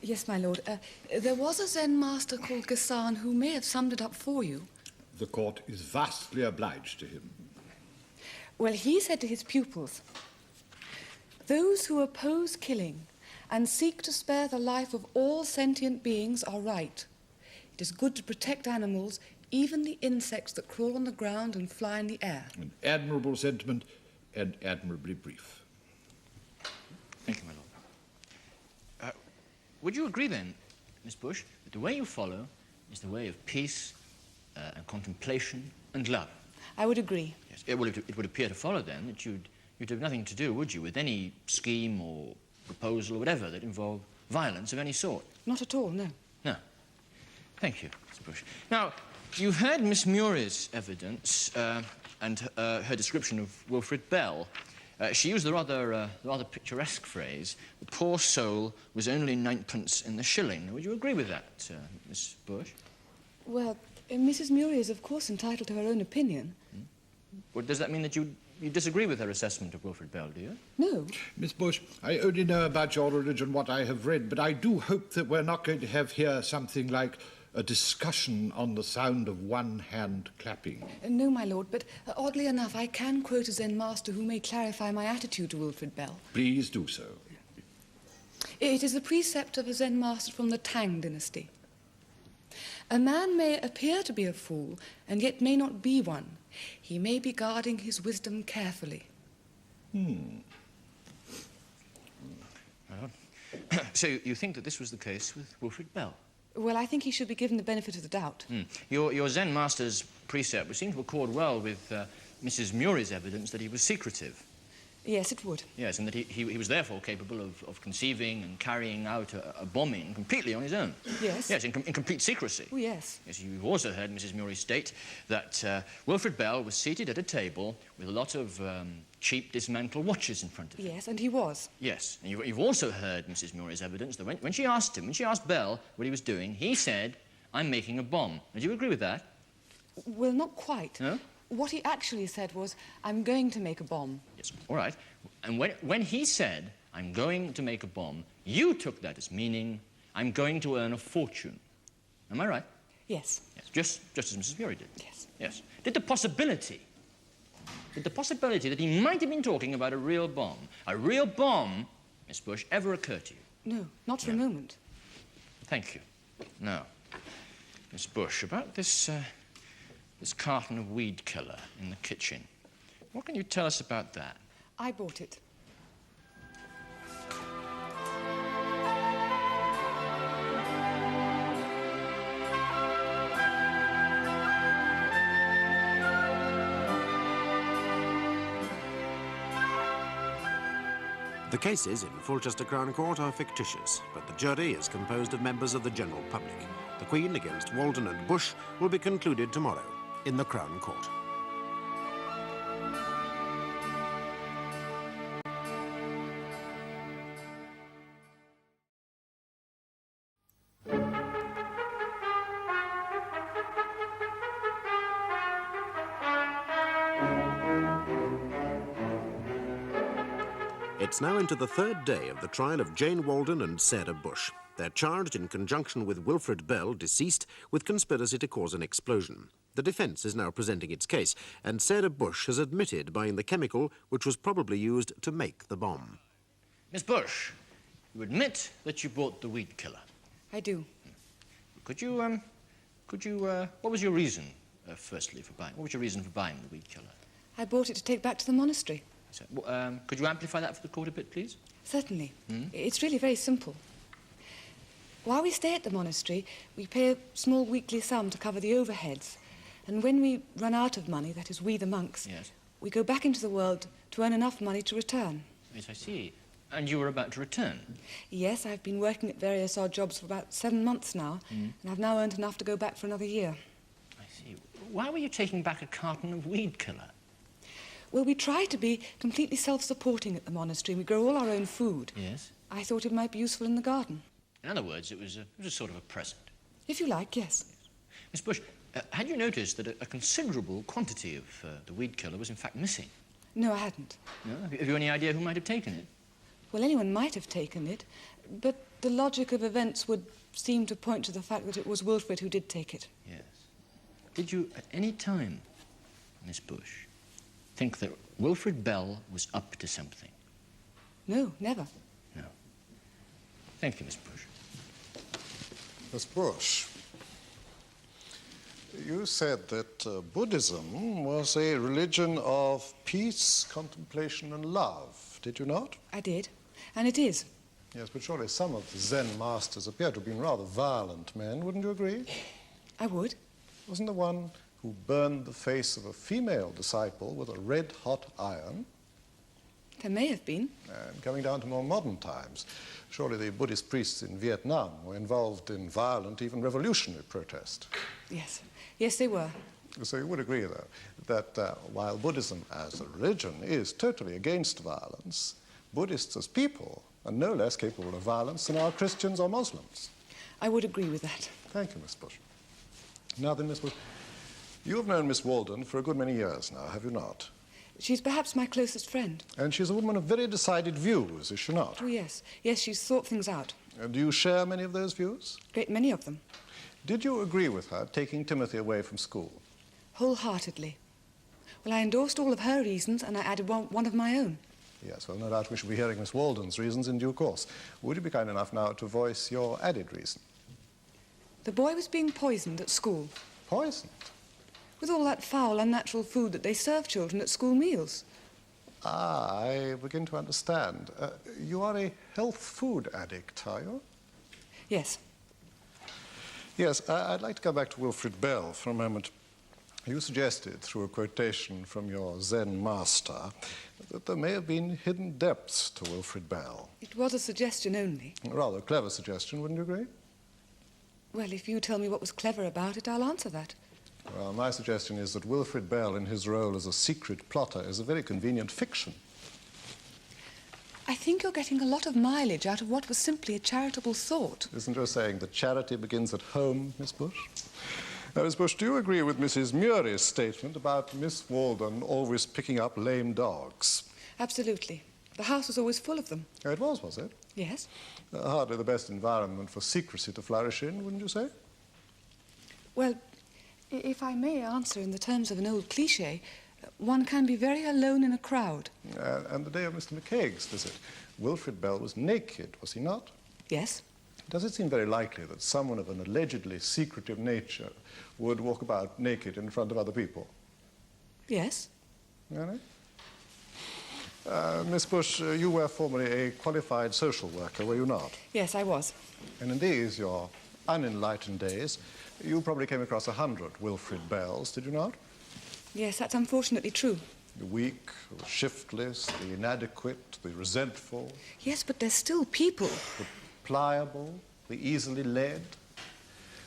Yes, my lord. There was a Zen master called Gassan who may have summed it up for you. The court is vastly obliged to him. Well, he said to his pupils, "Those who oppose killing and seek to spare the life of all sentient beings are right. It is good to protect animals, even the insects that crawl on the ground and fly in the air." An admirable sentiment and admirably brief. Thank you, my lord. Would you agree, then, Miss Bush, that the way you follow is the way of peace and contemplation and love? I would agree. Yes. It would appear to follow, then, that you'd have nothing to do, would you, with any scheme or proposal or whatever that involved violence of any sort? Not at all, no. No. Thank you, Miss Bush. Now, you heard Miss Murray's evidence and her description of Wilfred Bell. She used the rather picturesque phrase, "The poor soul was only ninepence in the shilling." Would you agree with that, Miss Bush? Well, Mrs. Murray is, of course, entitled to her own opinion. Well, does that mean that you disagree with her assessment of Wilfred Bell, do you? No. Miss Bush, I only know about your religion what I have read, but I do hope that we're not going to have here something like a discussion on the sound of one hand clapping. No, my lord, but oddly enough, I can quote a Zen master who may clarify my attitude to Wilfred Bell. Please do so. It is the precept of a Zen master from the Tang dynasty. "A man may appear to be a fool, and yet may not be one. He may be guarding his wisdom carefully." So you think that this was the case with Wilfred Bell? Well, I think he should be given the benefit of the doubt. Your Zen master's precept would seem to accord well with Mrs. Murray's evidence that he was secretive. Yes, it would. Yes, and that he was therefore capable of conceiving and carrying out a bombing completely on his own. Yes. Yes, in complete secrecy. Oh, yes. Yes, you've also heard Mrs. Murray state that Wilfred Bell was seated at a table with a lot of cheap dismantled watches in front of him. Yes, and he was. Yes, and you've also heard Mrs. Murray's evidence that when she asked Bell what he was doing, he said, "I'm making a bomb." Would you agree with that? Well, not quite. No? What he actually said was, "I'm going to make a bomb." Yes, all right. And when he said, "I'm going to make a bomb," you took that as meaning, "I'm going to earn a fortune." Am I right? Yes. Yes, just as Mrs. Murray did. Yes. Yes. Did the possibility that he might have been talking about a real bomb, Miss Bush, ever occur to you? No, not for a moment. Thank you. Now, Miss Bush, about this carton of weed killer in the kitchen. What can you tell us about that? I bought it. The cases in Fulchester Crown Court are fictitious, but the jury is composed of members of the general public. The Queen against Waldon and Bush will be concluded tomorrow in the Crown Court. It's now into the third day of the trial of Jane Waldon and Sarah Bush. They're charged in conjunction with Wilfred Bell, deceased, with conspiracy to cause an explosion. The defence is now presenting its case, and Sarah Bush has admitted buying the chemical which was probably used to make the bomb. Miss Bush, you admit that you bought the weed killer. I do. What was your reason, firstly, for buying? What was your reason for buying the weed killer? I bought it to take back to the monastery. So, could you amplify that for the court a bit, please? Certainly. It's really very simple. While we stay at the monastery, we pay a small weekly sum to cover the overheads. And when we run out of money, that is, we the monks, yes, we go back into the world to earn enough money to return. Yes, I see. And you were about to return? Yes, I've been working at various odd jobs for about 7 months now, and I've now earned enough to go back for another year. I see. Why were you taking back a carton of weed killer? Well, we try to be completely self-supporting at the monastery. We grow all our own food. Yes. I thought it might be useful in the garden. In other words, it was a sort of a present. If you like, yes. Miss Bush, had you noticed that a considerable quantity of the weed killer was in fact missing? No, I hadn't. No? Have you any idea who might have taken it? Well, anyone might have taken it, but the logic of events would seem to point to the fact that it was Wilfred who did take it. Yes. Did you at any time, Miss Bush, think that Wilfred Bell was up to something? No, never. No. Thank you, Miss Bush. Miss Bush, you said that Buddhism was a religion of peace, contemplation, and love, did you not? I did, and it is. Yes, but surely some of the Zen masters appear to have been rather violent men, wouldn't you agree? I would. Wasn't the one who burned the face of a female disciple with a red-hot iron? There may have been. And coming down to more modern times, surely the Buddhist priests in Vietnam were involved in violent, even revolutionary protest. Yes. Yes, they were. So you would agree, though, that while Buddhism as a religion is totally against violence, Buddhists as people are no less capable of violence than are Christians or Muslims. I would agree with that. Thank you, Miss Bush. Now then, Miss Bush, you have known Miss Waldon for a good many years now, have you not? She's perhaps my closest friend. And she's a woman of very decided views, is she not? Oh, yes. Yes, she's thought things out. Do you share many of those views? A great many of them. Did you agree with her taking Timothy away from school? Wholeheartedly. Well, I endorsed all of her reasons, and I added one of my own. Yes, well, no doubt we shall be hearing Miss Waldon's reasons in due course. Would you be kind enough now to voice your added reason? The boy was being poisoned at school. Poisoned? With all that foul, unnatural food that they serve children at school meals. Ah, I begin to understand. You are a health food addict, are you? Yes. Yes, I'd like to come back to Wilfred Bell for a moment. You suggested, through a quotation from your Zen master, that there may have been hidden depths to Wilfred Bell. It was a suggestion only. A rather clever suggestion, wouldn't you agree? Well, if you tell me what was clever about it, I'll answer that. Well, my suggestion is that Wilfred Bell, in his role as a secret plotter, is a very convenient fiction. I think you're getting a lot of mileage out of what was simply a charitable thought. Isn't your saying that charity begins at home, Miss Bush? Now, Miss Bush, do you agree with Mrs. Murray's statement about Miss Waldon always picking up lame dogs? Absolutely. The house was always full of them. Oh, it was it? Yes. Hardly the best environment for secrecy to flourish in, wouldn't you say? Well, if I may answer in the terms of an old cliché, one can be very alone in a crowd. And the day of Mr. McCaig's visit, Wilfred Bell was naked, was he not? Yes. Does it seem very likely that someone of an allegedly secretive nature would walk about naked in front of other people? Yes. Really? Miss Bush, you were formerly a qualified social worker, were you not? Yes, I was. And in these, your unenlightened days, you probably came across 100 Wilfred Bells, did you not? Yes, that's unfortunately true. The weak, the shiftless, the inadequate, the resentful. Yes, but they're still people. The pliable, the easily led.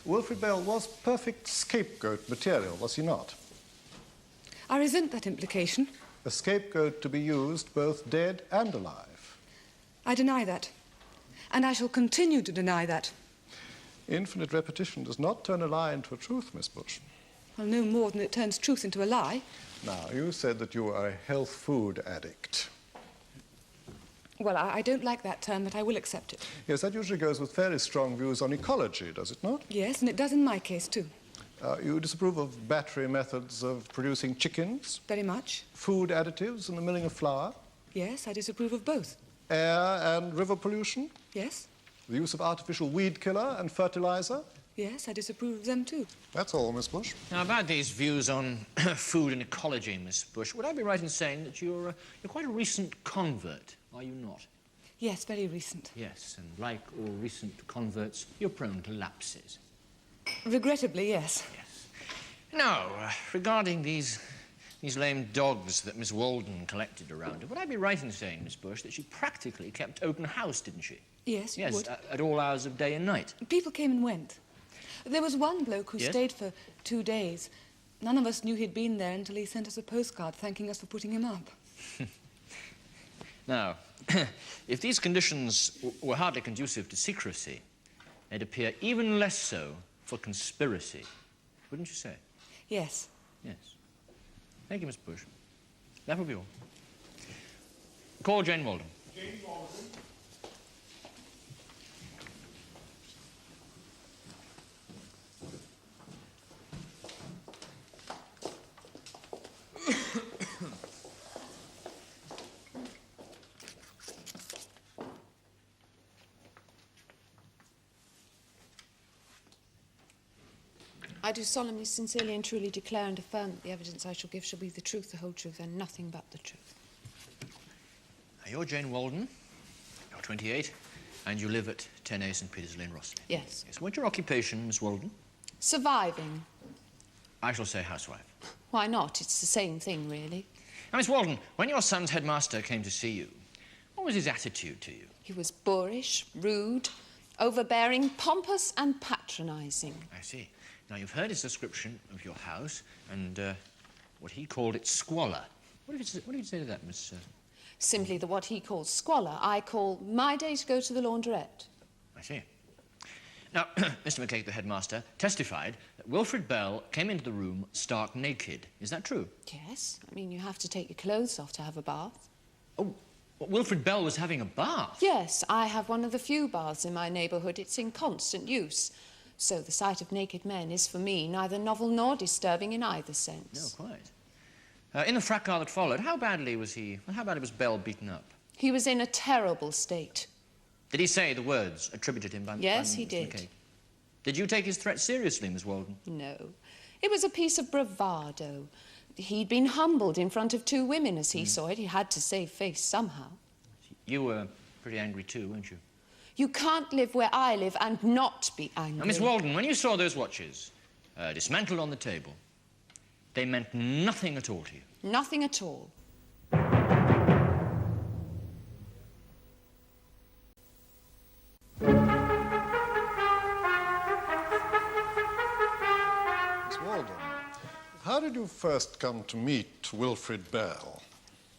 Wilfred Bell was perfect scapegoat material, was he not? I resent that implication. A scapegoat to be used both dead and alive. I deny that. And I shall continue to deny that. Infinite repetition does not turn a lie into a truth, Miss Bush. Well, no more than it turns truth into a lie. Now, you said that you are a health food addict. Well, I don't like that term, but I will accept it. Yes, that usually goes with fairly strong views on ecology, does it not? Yes, and it does in my case, too. You disapprove of battery methods of producing chickens? Very much. Food additives in the milling of flour? Yes, I disapprove of both. Air and river pollution? Yes. The use of artificial weed killer and fertilizer? Yes, I disapprove of them, too. That's all, Miss Bush. Now, about these views on food and ecology, Miss Bush, would I be right in saying that you're quite a recent convert, are you not? Yes, very recent. Yes, and like all recent converts, you're prone to lapses. Regrettably, yes. Yes. Now, regarding these lame dogs that Miss Waldon collected around her, would I be right in saying, Miss Bush, that she practically kept open house, didn't she? Yes, you would. At all hours of day and night. People came and went. There was one bloke who Yes? stayed for 2 days. None of us knew he'd been there until he sent us a postcard thanking us for putting him up. Now, if these conditions were hardly conducive to secrecy, they'd appear even less so for conspiracy. Wouldn't you say? Yes. Yes. Thank you, Miss Bush. That will be all. Call Jane Walden. Jane Walden. I do solemnly, sincerely and truly declare and affirm that the evidence I shall give shall be the truth, the whole truth, and nothing but the truth. Now, you're Jane Walden. You're 28, and you live at 10A St. Peter's Lane, Rossley. Yes. Yes. What's your occupation, Miss Walden? Surviving. I shall say housewife. Why not? It's the same thing, really. Now, Miss Walden, when your son's headmaster came to see you, what was his attitude to you? He was boorish, rude, overbearing, pompous and patronising. I see. Now, you've heard his description of your house and what he called its squalor. What did you say to that, Miss... Simply that what he calls squalor, I call my day to go to the laundrette. I see. Now, Mr. McCaig, the headmaster, testified that Wilfred Bell came into the room stark naked. Is that true? Yes. I mean, you have to take your clothes off to have a bath. Oh, well, Wilfred Bell was having a bath? Yes, I have one of the few baths in my neighbourhood. It's in constant use. So the sight of naked men is, for me, neither novel nor disturbing in either sense. No, quite. In the fracas that followed, how badly was Bell beaten up? He was in a terrible state. Did he say the words attributed him by... Yes, by he Mr. did. McCaig? Did you take his threat seriously, Miss Walden? No. It was a piece of bravado. He'd been humbled in front of two women, as he saw it. He had to save face somehow. You were pretty angry too, weren't you? You can't live where I live and not be angry. Now, Miss Walden, when you saw those watches dismantled on the table, they meant nothing at all to you? Nothing at all. Miss Walden, how did you first come to meet Wilfred Bell?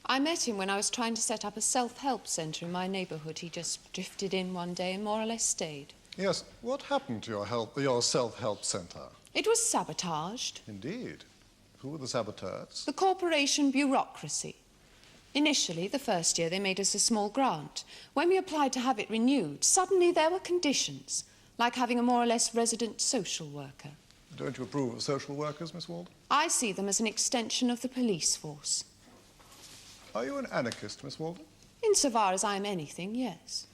I met him when I was trying to set up a self-help centre in my neighbourhood. He just drifted in one day and more or less stayed. Yes, what happened to your self-help centre? It was sabotaged. Indeed. Who were the saboteurs? The corporation bureaucracy. Initially, the first year, they made us a small grant. When we applied to have it renewed, suddenly there were conditions, like having a more or less resident social worker. Don't you approve of social workers, Miss Walden? I see them as an extension of the police force. Are you an anarchist, Miss Walden? Insofar as I am anything, yes.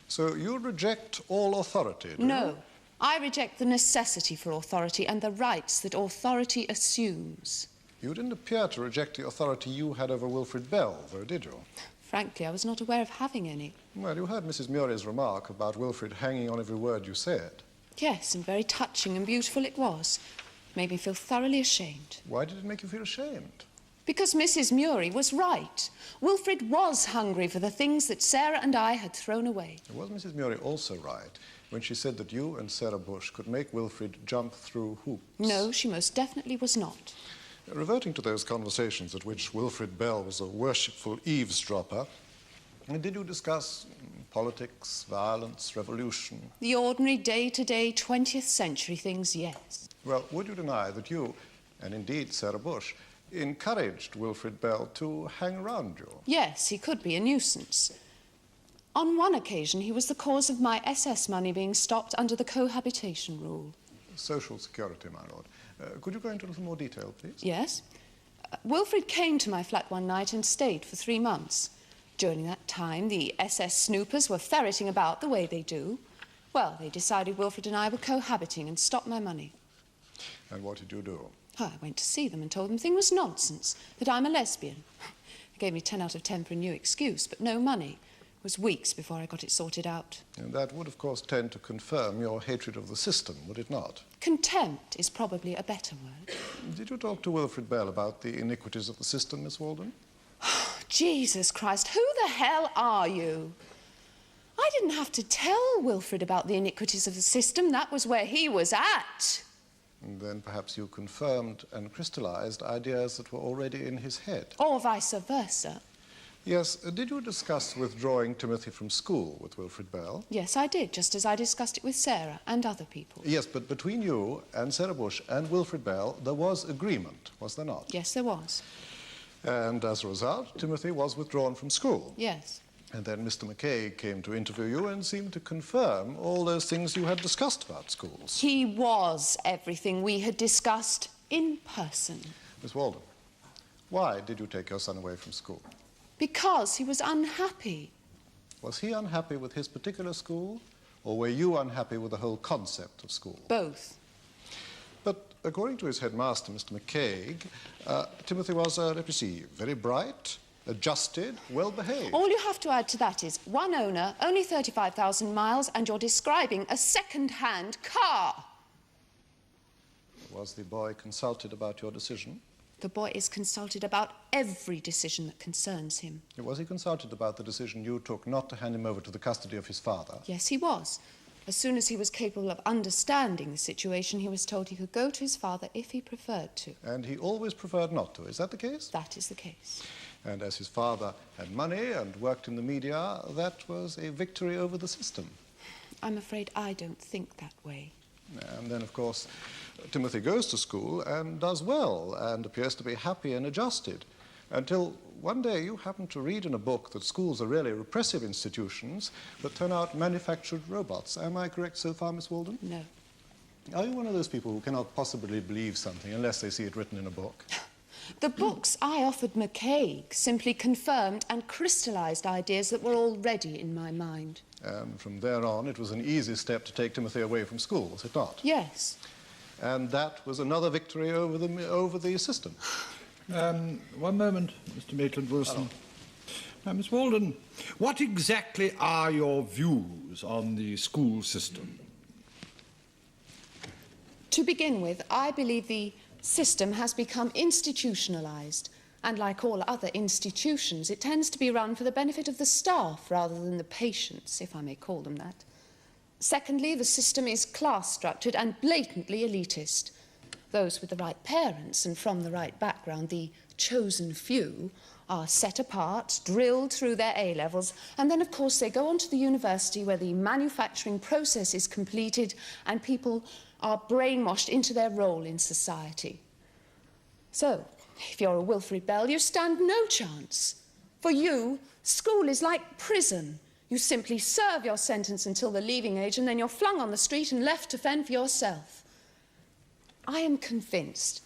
So you reject all authority, do you? No. I reject the necessity for authority and the rights that authority assumes. You didn't appear to reject the authority you had over Wilfred Bell, though, did you? Frankly, I was not aware of having any. Well, you heard Mrs. Murray's remark about Wilfred hanging on every word you said. Yes, and very touching and beautiful it was. Made me feel thoroughly ashamed. Why did it make you feel ashamed? Because Mrs. Murray was right. Wilfred was hungry for the things that Sarah and I had thrown away. Was Mrs. Murray also right when she said that you and Sarah Bush could make Wilfred jump through hoops? No, she most definitely was not. Reverting to those conversations at which Wilfred Bell was a worshipful eavesdropper, did you discuss politics, violence, revolution? The ordinary day-to-day 20th century things, yes. Well, would you deny that you, and indeed Sarah Bush, encouraged Wilfred Bell to hang around you? Yes, he could be a nuisance. On one occasion, he was the cause of my SS money being stopped under the cohabitation rule. Social security, my lord. Could you go into a little more detail, please? Yes. Wilfred came to my flat one night and stayed for 3 months. During that time, the SS snoopers were ferreting about the way they do. Well, they decided Wilfred and I were cohabiting and stopped my money. And what did you do? Oh, I went to see them and told them the thing was nonsense, that I'm a lesbian. They gave me 10 out of 10 for a new excuse, but no money. It was weeks before I got it sorted out. And that would, of course, tend to confirm your hatred of the system, would it not? Contempt is probably a better word. Did you talk to Wilfred Bell about the iniquities of the system, Miss Walden? Jesus Christ, who the hell are you? I didn't have to tell Wilfred about the iniquities of the system. That was where he was at. And then perhaps you confirmed and crystallized ideas that were already in his head. Or vice versa. Yes, did you discuss withdrawing Timothy from school with Wilfred Bell? Yes, I did, just as I discussed it with Sarah and other people. Yes, but between you and Sarah Bush and Wilfred Bell, there was agreement, was there not? Yes, there was. And as a result, Timothy was withdrawn from school. Yes. And then Mr. McKay came to interview you and seemed to confirm all those things you had discussed about schools. He was everything we had discussed in person. Miss Waldon, why did you take your son away from school? Because he was unhappy. Was he unhappy with his particular school, or were you unhappy with the whole concept of school? Both. But according to his headmaster, Mr. McCaig, Timothy was, let me see, very bright, adjusted, well-behaved. All you have to add to that is one owner, only 35,000 miles, and you're describing a second-hand car. Was the boy consulted about your decision? The boy is consulted about every decision that concerns him. Was he consulted about the decision you took not to hand him over to the custody of his father? Yes, he was. As soon as he was capable of understanding the situation, he was told he could go to his father if he preferred to. And he always preferred not to. Is that the case? That is the case. And as his father had money and worked in the media, that was a victory over the system. I'm afraid I don't think that way. And then, of course, Timothy goes to school and does well and appears to be happy and adjusted, until one day you happen to read in a book that schools are really repressive institutions that turn out manufactured robots. Am I correct so far, Miss Waldon? No. Are you one of those people who cannot possibly believe something unless they see it written in a book? The books I offered McCaig simply confirmed and crystallised ideas that were already in my mind. And from there on, it was an easy step to take Timothy away from school, was it not? Yes. And that was another victory over the system. One moment, Mr. Maitland-Wilson. Now, Miss Waldon, what exactly are your views on the school system? To begin with, I believe the system has become institutionalised. And like all other institutions, it tends to be run for the benefit of the staff rather than the patients, if I may call them that. Secondly, the system is class-structured and blatantly elitist. Those with the right parents and from the right background, the chosen few, are set apart, drilled through their A-levels, and then, of course, they go on to the university where the manufacturing process is completed and people are brainwashed into their role in society. So, if you're a Wilfred Bell, you stand no chance. For you, school is like prison. You simply serve your sentence until the leaving age and then you're flung on the street and left to fend for yourself. I am convinced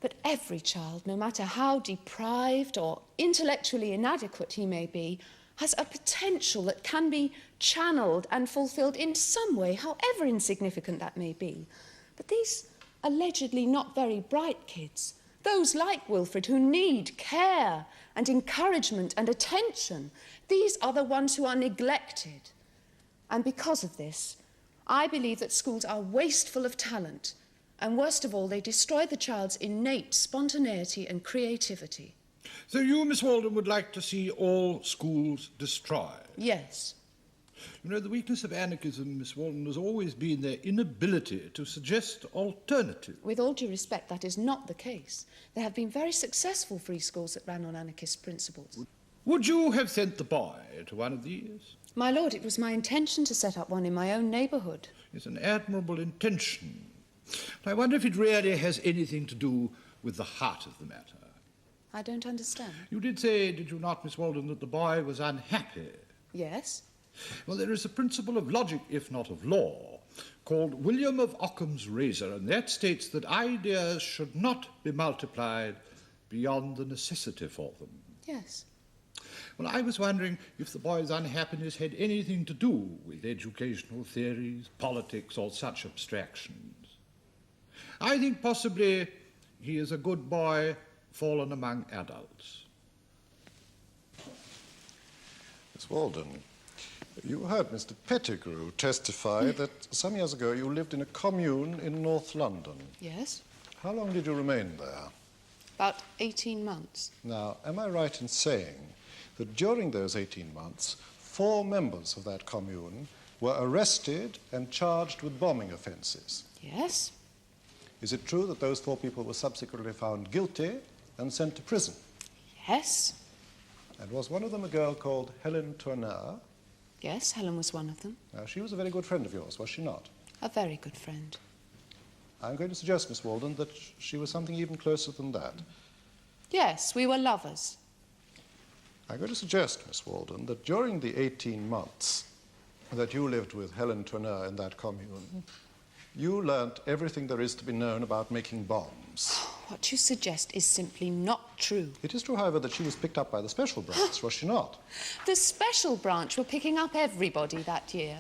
that every child, no matter how deprived or intellectually inadequate he may be, has a potential that can be channeled and fulfilled in some way, however insignificant that may be. But these allegedly not very bright kids, those like Wilfred who need care and encouragement and attention, these are the ones who are neglected. And because of this, I believe that schools are wasteful of talent, and worst of all, they destroy the child's innate spontaneity and creativity. So you, Miss Waldon, would like to see all schools destroyed? Yes. You know, the weakness of anarchism, Miss Waldon, has always been their inability to suggest alternatives. With all due respect, that is not the case. There have been very successful free schools that ran on anarchist principles. Would you have sent the boy to one of these? My lord, it was my intention to set up one in my own neighbourhood. It's an admirable intention. I wonder if it really has anything to do with the heart of the matter. I don't understand. You did say, did you not, Miss Waldon, that the boy was unhappy? Yes. Well, there is a principle of logic, if not of law, called William of Occam's razor, and that states that ideas should not be multiplied beyond the necessity for them. Yes. Well, I was wondering if the boy's unhappiness had anything to do with educational theories, politics, or such abstractions. I think possibly he is a good boy fallen among adults. Miss Waldon, you heard Mr. Pettigrew testify that some years ago you lived in a commune in North London. Yes. How long did you remain there? About 18 months. Now, am I right in saying that during those 18 months, 4 members of that commune were arrested and charged with bombing offences? Yes. Is it true that those 4 people were subsequently found guilty and sent to prison? Yes. And was one of them a girl called Helen Tourneur? Yes, Helen was one of them. Now, she was a very good friend of yours, was she not? A very good friend. I'm going to suggest, Miss Waldon, that she was something even closer than that. Yes, we were lovers. I'm going to suggest, Miss Waldon, that during the 18 months that you lived with Helen Tourneur in that commune, you learnt everything there is to be known about making bombs. What you suggest is simply not true. It is true, however, that she was picked up by the special branch, was she not? The special branch were picking up everybody that year.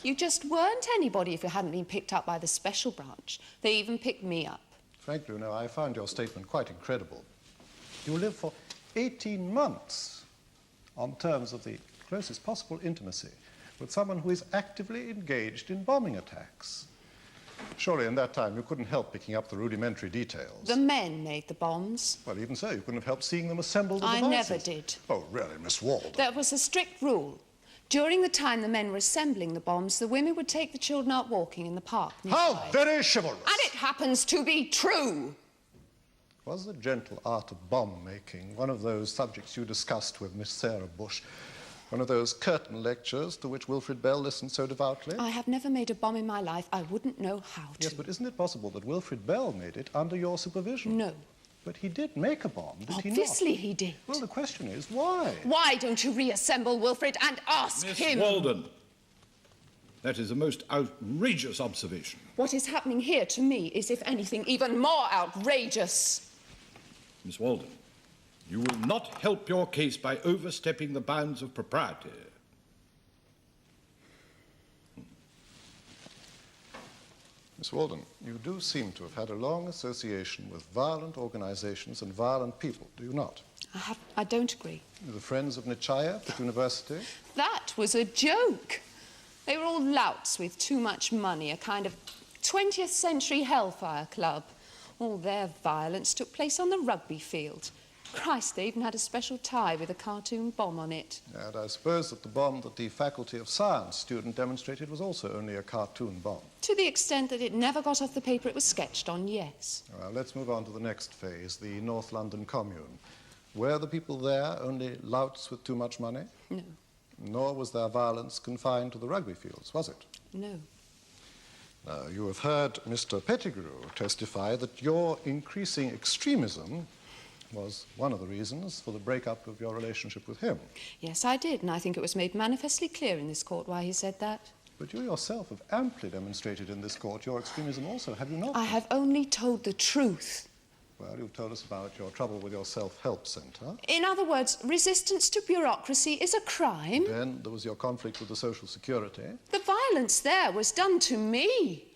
You just weren't anybody if you hadn't been picked up by the special branch. They even picked me up. Frankly, you know, I found your statement quite incredible. You lived for 18 months on terms of the closest possible intimacy with someone who is actively engaged in bombing attacks. Surely in that time you couldn't help picking up the rudimentary details. The men made the bombs. Well, even so, you couldn't have helped seeing them assemble the devices. I never did. Oh, really, Miss Waldon? There was a strict rule. During the time the men were assembling the bombs, the women would take the children out walking in the park nearby. How very chivalrous! And it happens to be true. Was the gentle art of bomb-making one of those subjects you discussed with Miss Sarah Bush? One of those curtain lectures to which Wilfred Bell listened so devoutly? I have never made a bomb in my life. I wouldn't know how to. Yes, but isn't it possible that Wilfred Bell made it under your supervision? No. But he did make a bomb, did he not? Obviously he did. Well, the question is, why? Why don't you reassemble Wilfred and ask him? Miss Waldon, that is a most outrageous observation. What is happening here to me is, if anything, even more outrageous. Miss Waldon, you will not help your case by overstepping the bounds of propriety. Miss Waldon, you do seem to have had a long association with violent organizations and violent people, do you not? I don't agree. The Friends of Nechayev at university? That was a joke. They were all louts with too much money, a kind of 20th century hellfire club. All their violence took place on the rugby field. Christ, they even had a special tie with a cartoon bomb on it. And I suppose that the bomb that the Faculty of Science student demonstrated was also only a cartoon bomb. To the extent that it never got off the paper it was sketched on, yes. Well, let's move on to the next phase, the North London Commune. Were the people there only louts with too much money? No. Nor was their violence confined to the rugby fields, was it? No. Now, you have heard Mr. Pettigrew testify that your increasing extremism was one of the reasons for the breakup of your relationship with him. Yes, I did, and I think it was made manifestly clear in this court why he said that. But you yourself have amply demonstrated in this court your extremism also, have you not? I have only told the truth. Well, you've told us about your trouble with your self-help centre. In other words, resistance to bureaucracy is a crime. Then there was your conflict with the Social Security. The violence there was done to me.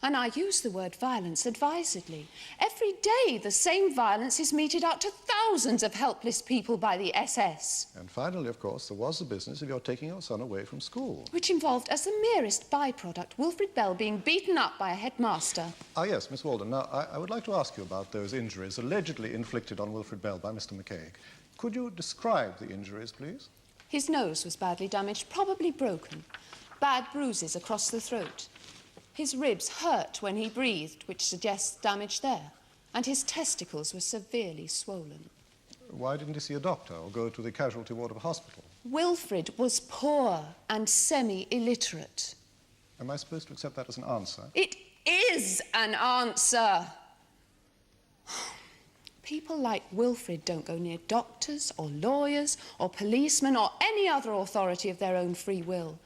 And I use the word violence advisedly. Every day the same violence is meted out to thousands of helpless people by the SS. And finally, of course, there was the business of your taking your son away from school. Which involved, as the merest byproduct, Wilfred Bell being beaten up by a headmaster. Ah, yes, Miss Waldon. Now, I would like to ask you about those injuries allegedly inflicted on Wilfred Bell by Mr. McCaig. Could you describe the injuries, please? His nose was badly damaged, probably broken. Bad bruises across the throat. His ribs hurt when he breathed, which suggests damage there. And his testicles were severely swollen. Why didn't he see a doctor or go to the casualty ward of a hospital? Wilfred was poor and semi-illiterate. Am I supposed to accept that as an answer? It is an answer. People like Wilfred don't go near doctors or lawyers or policemen or any other authority of their own free will.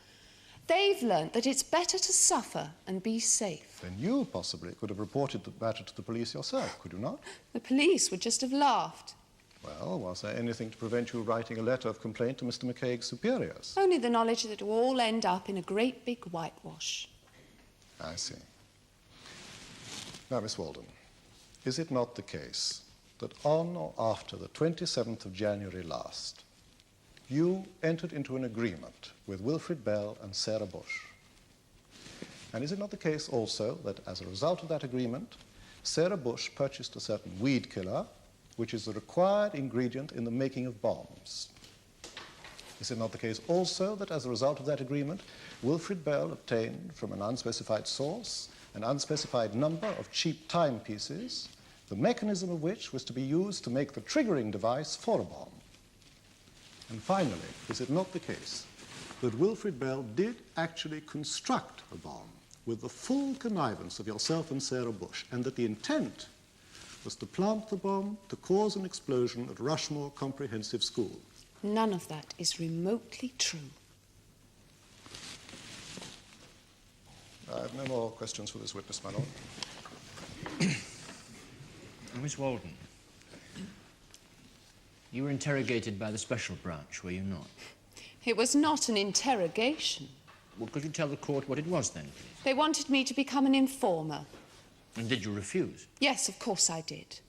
They've learnt that it's better to suffer and be safe. Then you possibly could have reported the matter to the police yourself, could you not? The police would just have laughed. Well, was there anything to prevent you writing a letter of complaint to Mr. McCaig's superiors? Only the knowledge that it will all end up in a great big whitewash. I see. Now, Miss Waldon, is it not the case that on or after the 27th of January last, you entered into an agreement with Wilfred Bell and Sarah Bush? And is it not the case also that as a result of that agreement, Sarah Bush purchased a certain weed killer, which is the required ingredient in the making of bombs? Is it not the case also that as a result of that agreement, Wilfred Bell obtained from an unspecified source an unspecified number of cheap timepieces, the mechanism of which was to be used to make the triggering device for a bomb? And finally, is it not the case that Wilfred Bell did actually construct a bomb with the full connivance of yourself and Sarah Bush, and that the intent was to plant the bomb to cause an explosion at Rushmore Comprehensive School? None of that is remotely true. I have no more questions for this witness, my lord. Miss Walden, you were interrogated by the special branch, were you not? It was not an interrogation. Well, could you tell the court what it was then, please? They wanted me to become an informer. And did you refuse? Yes, of course I did.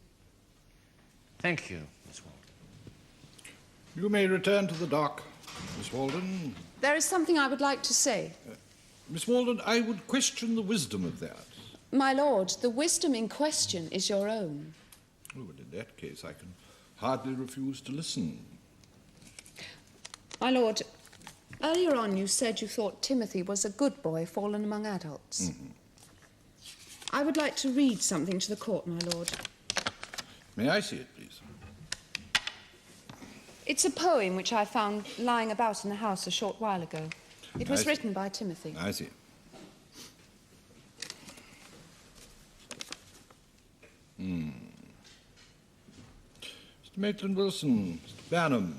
Thank you, Miss Walden. You may return to the dock, Miss Walden. There is something I would like to say. Miss Walden, I would question the wisdom of that. My lord, the wisdom in question is your own. Oh, but in that case, I can hardly refuse to listen. My lord, earlier on you said you thought Timothy was a good boy fallen among adults. Mm-hmm. I would like to read something to the court, my lord. May I see it, please? It's a poem which I found lying about in the house a short while ago. It was written by Timothy. I see. Mr. Maitland-Wilson, Mr. Barnum,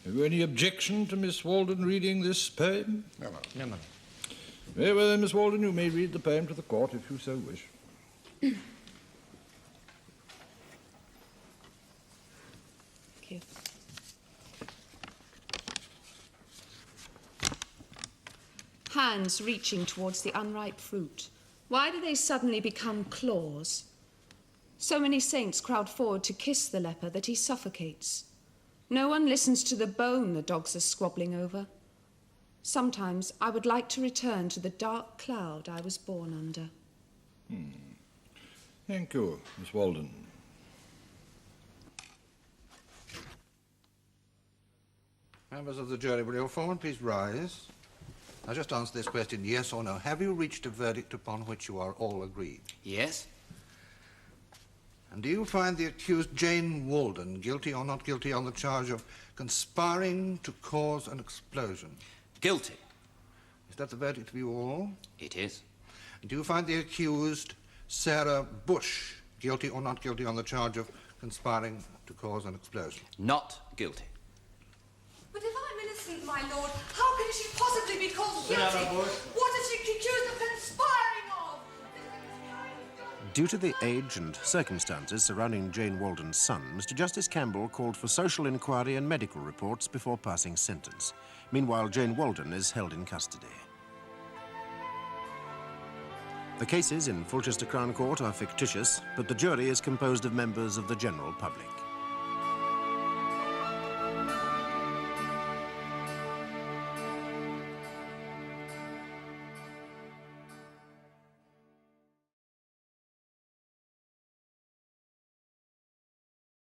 have you any objection to Miss Walden reading this poem? No, ma'am. No, ma'am. Very well, then, Miss Walden, you may read the poem to the court if you so wish. Thank you. Hands reaching towards the unripe fruit. Why do they suddenly become claws? So many saints crowd forward to kiss the leper that he suffocates. No one listens to the bone the dogs are squabbling over. Sometimes I would like to return to the dark cloud I was born under. Thank you, Miss Walden. Members of the jury, will your foreman please rise? Now just answer this question, yes or no. Have you reached a verdict upon which you are all agreed? Yes? And do you find the accused Jane Walden guilty or not guilty on the charge of conspiring to cause an explosion? Guilty. Is that the verdict of you all? It is. And do you find the accused Sarah Bush guilty or not guilty on the charge of conspiring to cause an explosion? Not guilty. But if I'm innocent, my lord, how can she possibly be called guilty? What is she accused of conspiring of? Due to the age and circumstances surrounding Jane Walden's son, Mr. Justice Campbell called for social inquiry and medical reports before passing sentence. Meanwhile, Jane Walden is held in custody. The cases in Fulchester Crown Court are fictitious, but the jury is composed of members of the general public.